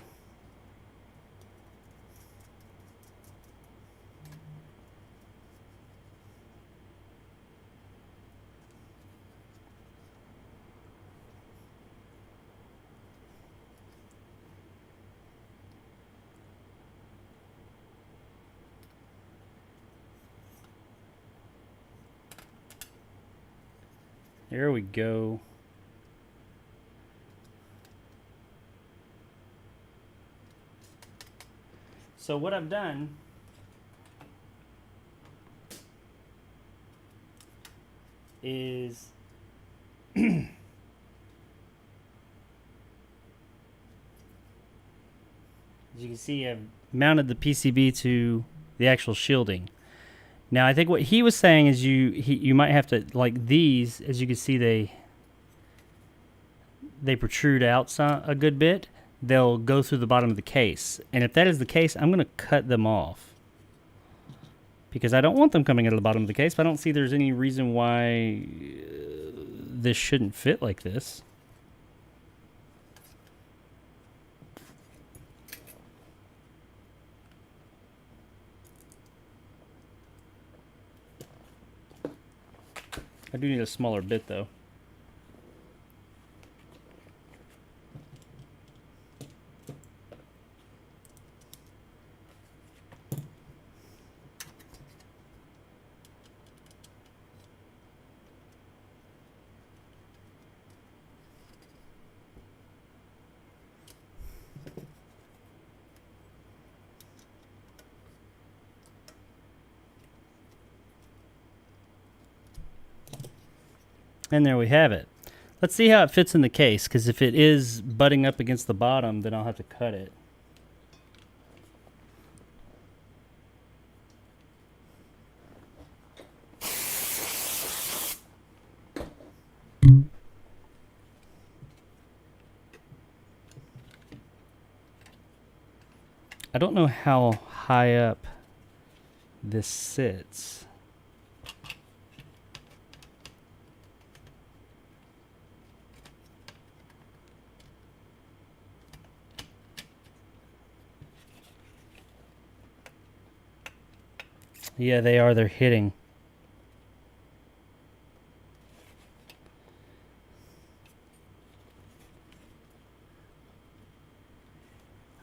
There we go. So what I've done is as you can see, I've mounted the PCB to the actual shielding. Now, I think what he was saying is you might have to, like these, as you can see, they protrude out a good bit. They'll go through the bottom of the case. And if that is the case, I'm going to cut them off. because I don't want them coming out of the bottom of the case, but I don't see there's any reason why this shouldn't fit like this. I do need a smaller bit though. And there we have it. Let's see how it fits in the case, because if it is butting up against the bottom, then I'll have to cut it. I don't know how high up this sits. Yeah, they are. They're hitting.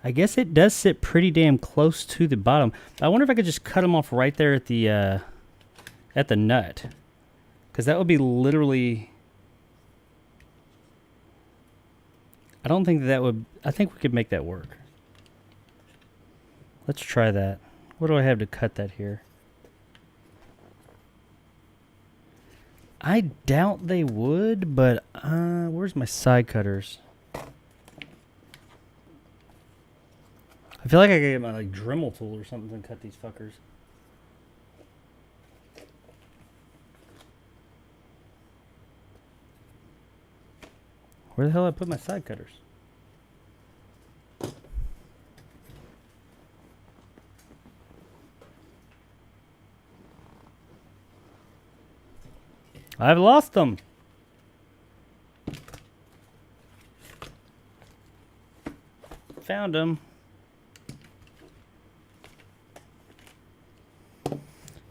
I guess it does sit pretty damn close to the bottom. I wonder if I could just cut them off right there at the nut, because that would be literally. I don't think that would. I think we could make that work. Let's try that. What do I have to cut that here? I doubt they would, but where's my side cutters? I feel like I could get my Dremel tool or something and cut these fuckers. Where the hell did I put my side cutters? I've lost them. Found them.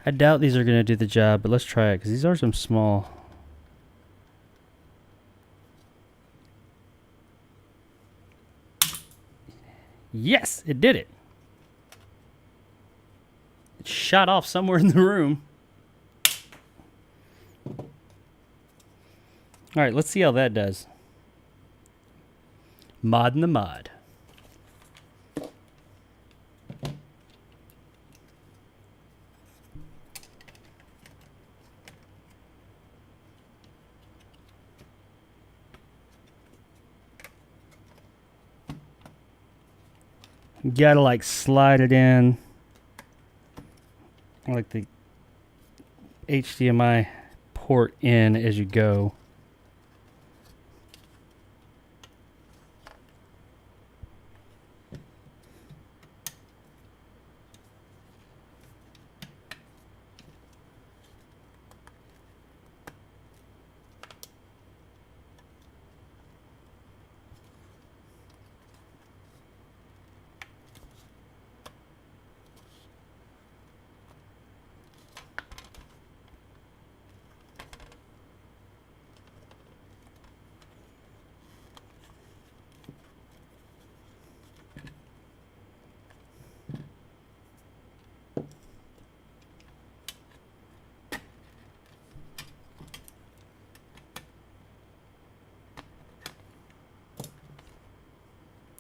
I doubt these are going to do the job, but let's try it, because these are some small. Yes, it did it. It shot off somewhere in the room. All right, let's see how that does. Mod in the mod. You gotta like slide it in like the HDMI port in as you go.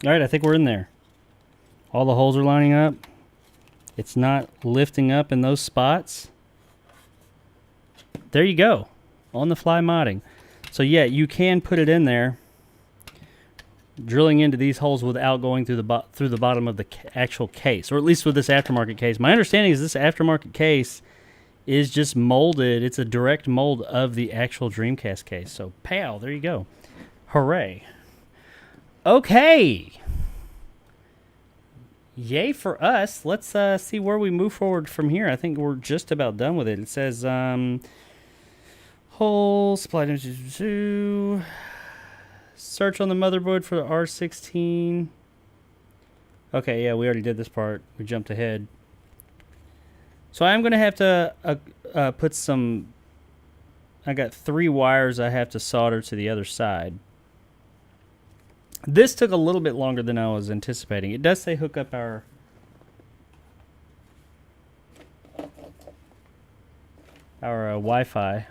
All right, I think we're in there. All the holes are lining up. It's not lifting up in those spots. There you go. On the fly modding. So yeah, you can put it in there, drilling into these holes without going through the bottom of the actual case, or at least with this aftermarket case. My understanding is this aftermarket case is just molded. It's a direct mold of the actual Dreamcast case. So pow, there you go. Hooray. Okay. Yay for us. Let's see where we move forward from here. I think we're just about done with it. It says whole supply to search on the motherboard for the R16. Okay, yeah, we already did this part. We jumped ahead. So I'm going to have to put some... I got 3 wires I have to solder to the other side. This took a little bit longer than I was anticipating. It does say hook up our Wi-Fi,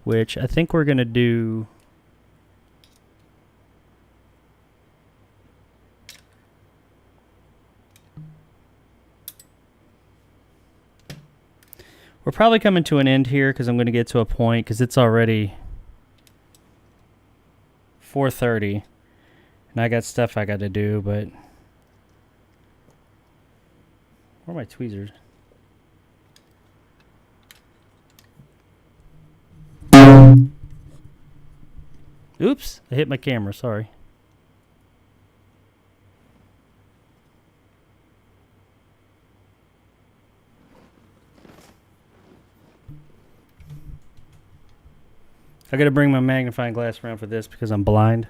which I think we're going to do... We're probably coming to an end here because I'm going to get to a point because it's already 4:30 and I got stuff I got to do, but where are my tweezers? Oops, I hit my camera, sorry. I gotta bring my magnifying glass around for this because I'm blind.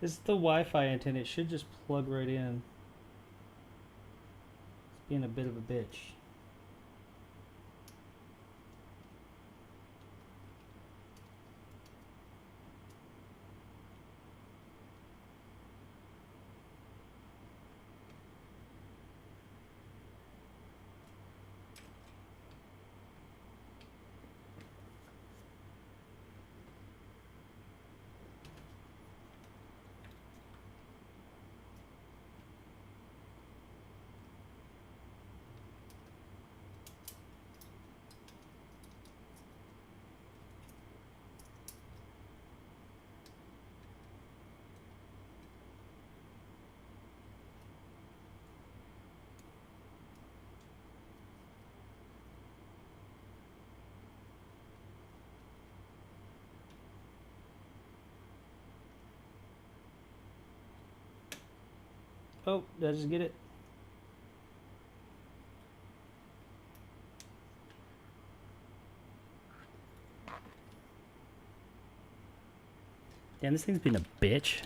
This is the Wi-Fi antenna. It should just plug right in. It's being a bit of a bitch. Oh, did I just get it? Damn, this thing's being a bitch.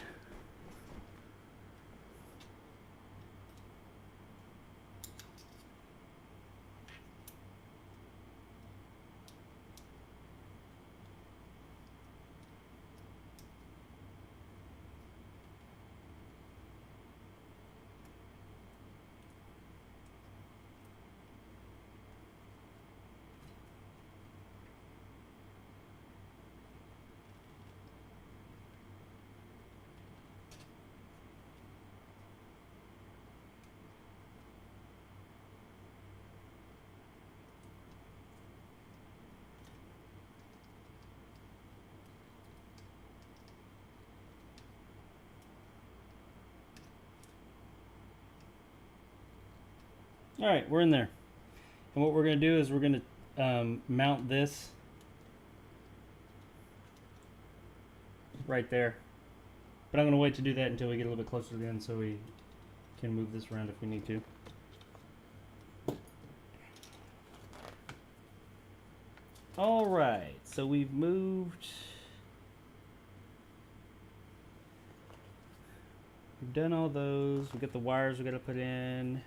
All right, we're in there. And what we're going to do is we're going to mount this right there. But I'm going to wait to do that until we get a little bit closer to the end so we can move this around if we need to. All right, so we've moved. We've done all those. We've got the wires we got to put in.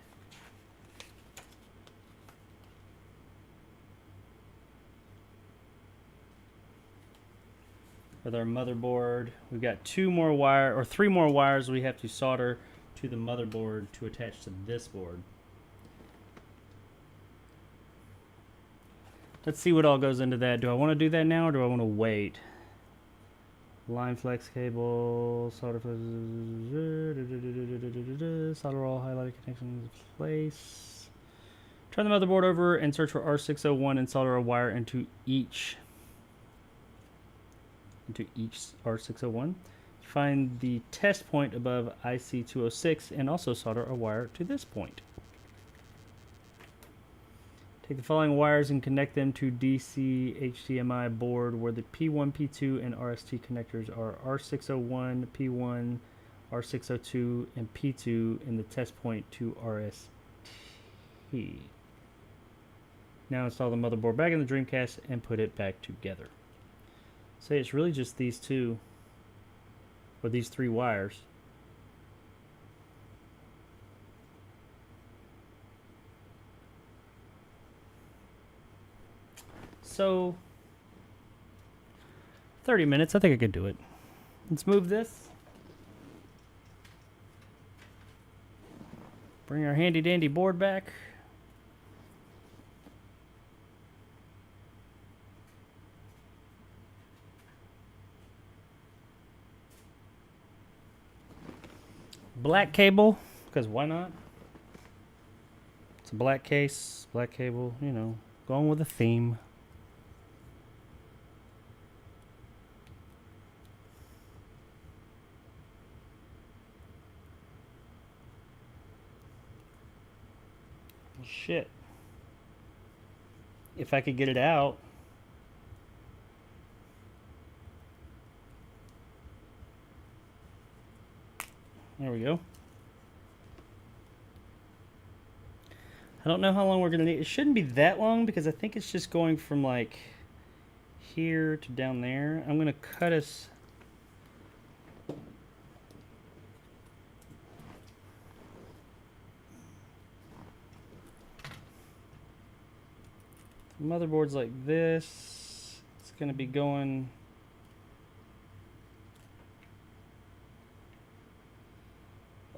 with our motherboard. We've got three more wires we have to solder to the motherboard to attach to this board. Let's see what all goes into that. Do I want to do that now or do I want to wait? Line flex cable, solder flex, solder all highlighted connections in place. Turn the motherboard over and search for R601 and solder a wire into each R601. Find the test point above IC206 and also solder a wire to this point. Take the following wires and connect them to DC HDMI board where the P1, P2, and RST connectors are R601, P1, R602, and P2 in the test point to RST. Now install the motherboard back in the Dreamcast and put it back together. Say it's really just these two, or these three wires. So, 30 minutes, I think I could do it. Let's move this. Bring our handy dandy board back. Black cable, because why not? It's a black case, black cable, you know, going with a theme. Shit. If I could get it out. There we go. I don't know how long we're going to need. It shouldn't be that long because I think it's just going from like here to down there. I'm going to cut us. Motherboard's like this. It's going to be going.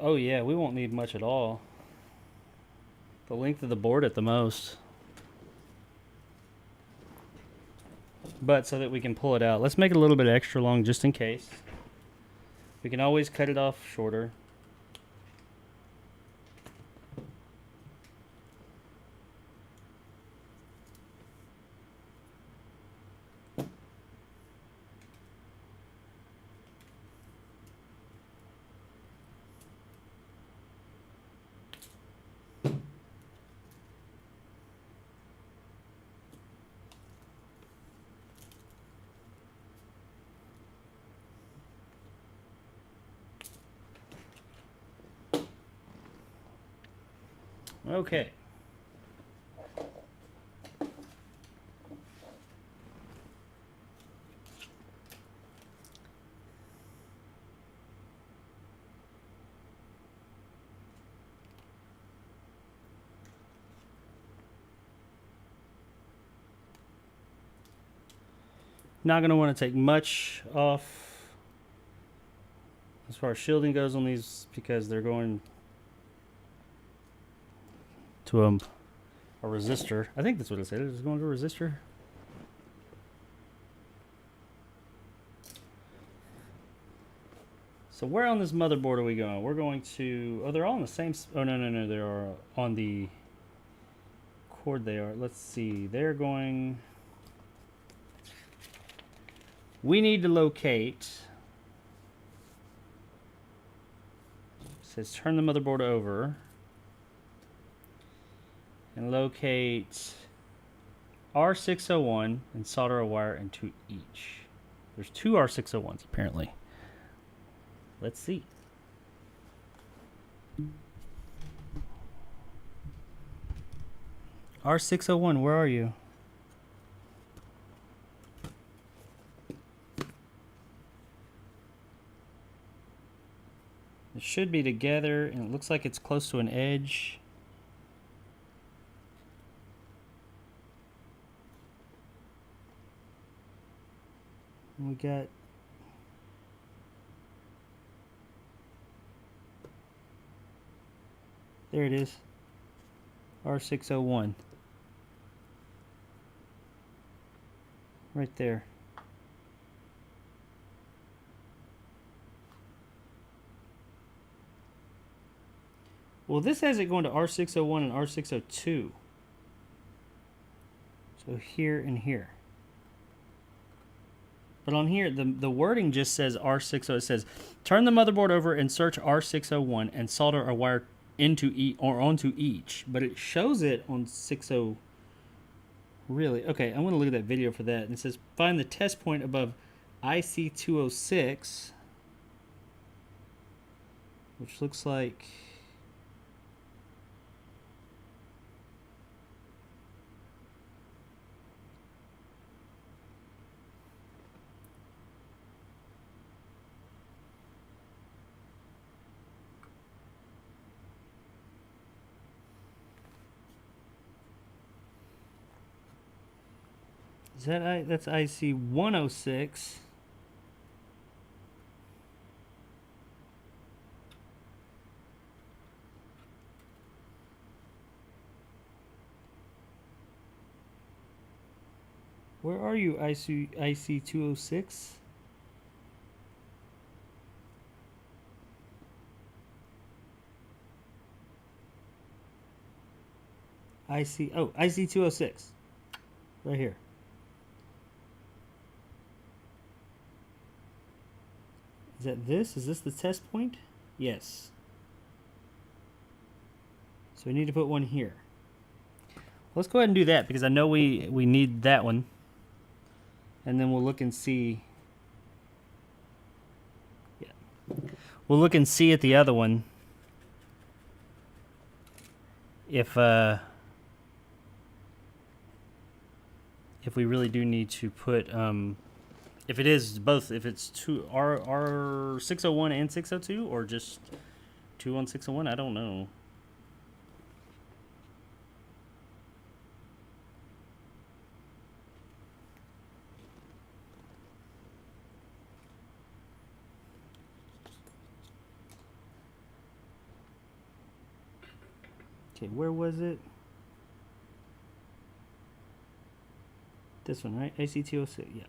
Oh yeah, we won't need much at all. The length of the board at the most. But so that we can pull it out. Let's make it a little bit extra long just in case. We can always cut it off shorter. Okay. Not going to want to take much off as far as shielding goes on these because they're going to a resistor. I think that's what it said. It's going to a resistor. So where on this motherboard are we going? We're going to... Oh, they're all on the same... Oh, no. They are on the cord they are. Let's see. They're going... We need to locate... It says turn the motherboard over. And locate R601 and solder a wire into each. There's two R601s apparently. Let's see. R601, where are you? It should be together, and it looks like it's close to an edge. We got There it is. R601. Right there. Well, this has it going to R601 and R602. So here and here. But on here, the wording just says R60. It says, turn the motherboard over and search R601 and solder a wire into onto each. But it shows it on 60. Really? Okay, I'm going to look at that video for that. And it says, find the test point above IC206, which looks like... Is that that's IC 106. Where are you, IC 206? IC 206. Right here. Is that this? Is this the test point? Yes. So we need to put one here. Let's go ahead and do that because I know we need that one. And then we'll look and see. Yeah. We'll look and see at the other one if we really do need to put if it is both, if it's R 601 and 602 or just 2 on 601, I don't know. Okay, where was it? This one, right? IC206, yeah.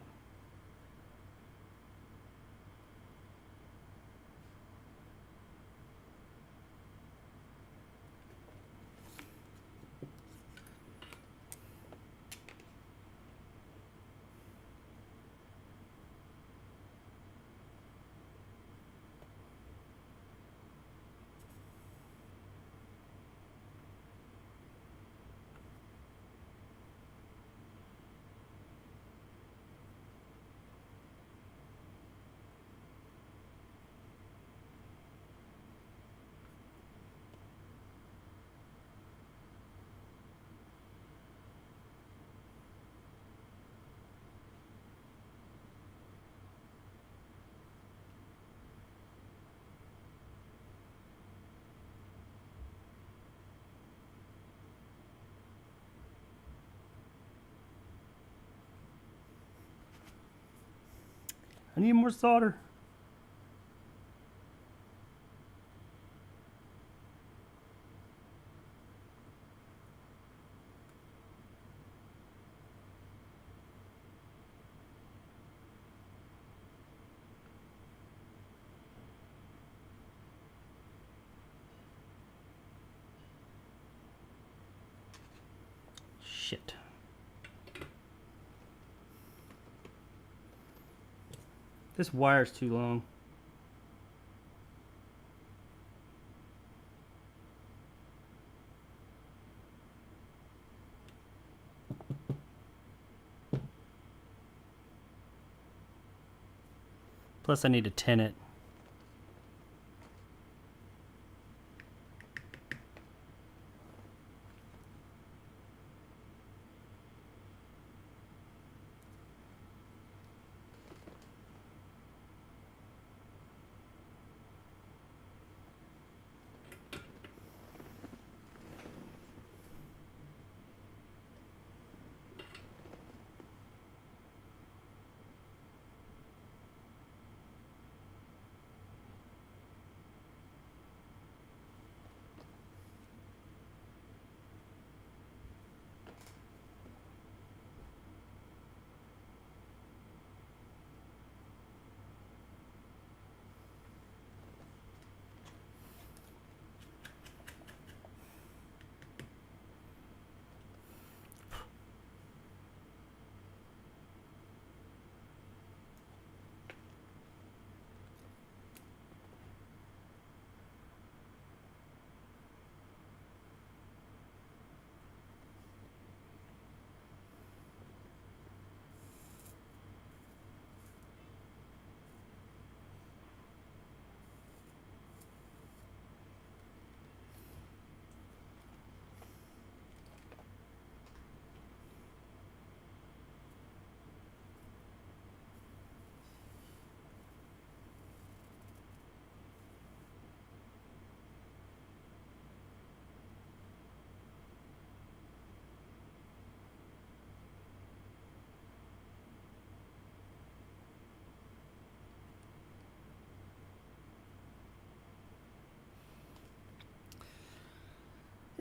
I need more solder. Shit. This wire's too long. Plus I need to tin it.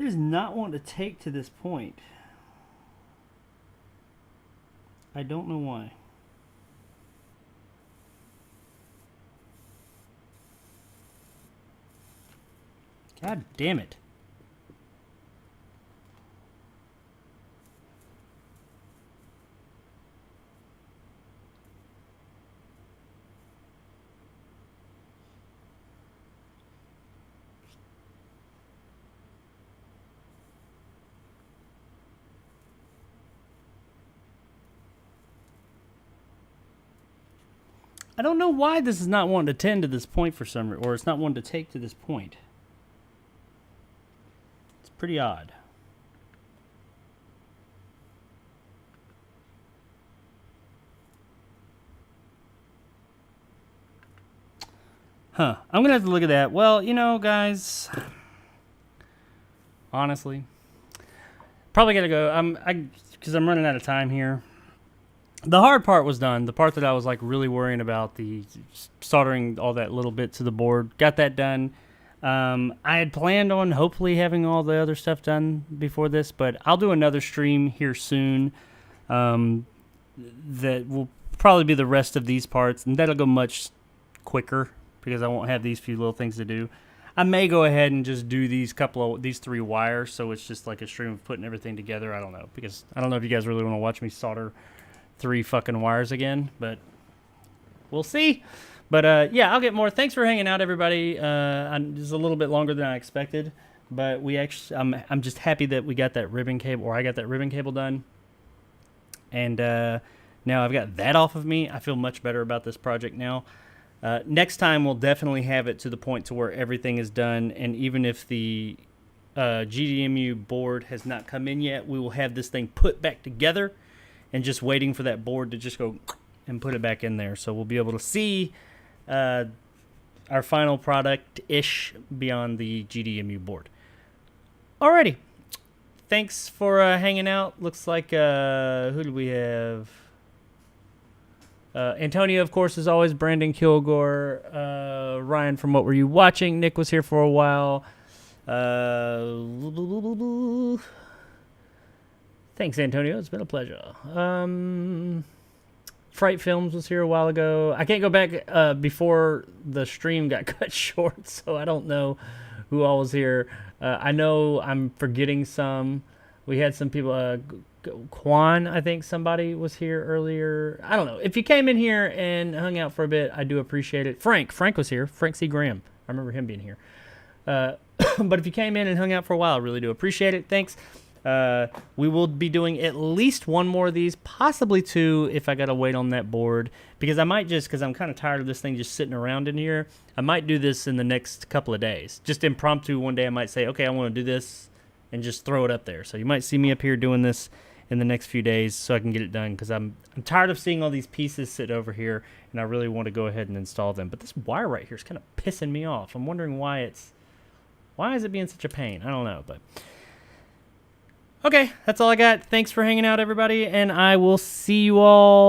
It is not wanting to take to this point. I don't know why. God damn it. I don't know why this is not wanting to tend to this point for some reason, or it's not wanting to take to this point. It's pretty odd. Huh. I'm going to have to look at that. Well, you know, guys, honestly, probably got to go. Because I'm running out of time here. The hard part was done. The part that I was like really worrying about, the soldering all that little bit to the board, got that done. I had planned on hopefully having all the other stuff done before this, but I'll do another stream here soon. That will probably be the rest of these parts, and that'll go much quicker because I won't have these few little things to do. I may go ahead and just do these 3 wires, so it's just like a stream of putting everything together. I don't know, because I don't know if you guys really want to watch me solder 3 fucking wires again, but we'll see. But yeah, I'll get more. Thanks for hanging out, everybody. Just a little bit longer than I expected, but we actually, I'm just happy that we got that ribbon cable, or I got that ribbon cable done, and now I've got that off of me. I feel much better about this project now. Next time we'll definitely have it to the point to where everything is done, and even if the GDEMU board has not come in yet, we will have this thing put back together and just waiting for that board to just go and put it back in there. So we'll be able to see our final product-ish beyond the GDEMU board. Alrighty. Thanks for hanging out. Looks like, who do we have? Antonio, of course, as always. Brandon Kilgore. Ryan from What Were You Watching? Nick was here for a while. Thanks, Antonio. It's been a pleasure. Fright Films was here a while ago. I can't go back before the stream got cut short, so I don't know who all was here. I know I'm forgetting some. We had some people. Quan, I think somebody was here earlier. I don't know. If you came in here and hung out for a bit, I do appreciate it. Frank was here. Frank C. Graham. I remember him being here. But if you came in and hung out for a while, I really do appreciate it. Thanks. We will be doing at least one more of these, possibly 2 if I got to wait on that board. Because I might just, because I'm kind of tired of this thing just sitting around in here, I might do this in the next couple of days. Just impromptu one day I might say, okay, I want to do this, and just throw it up there. So you might see me up here doing this in the next few days so I can get it done, because I'm tired of seeing all these pieces sit over here, and I really want to go ahead and install them. But this wire right here is kind of pissing me off. I'm wondering why is it being such a pain? I don't know, but okay, that's all I got. Thanks for hanging out, everybody, and I will see you all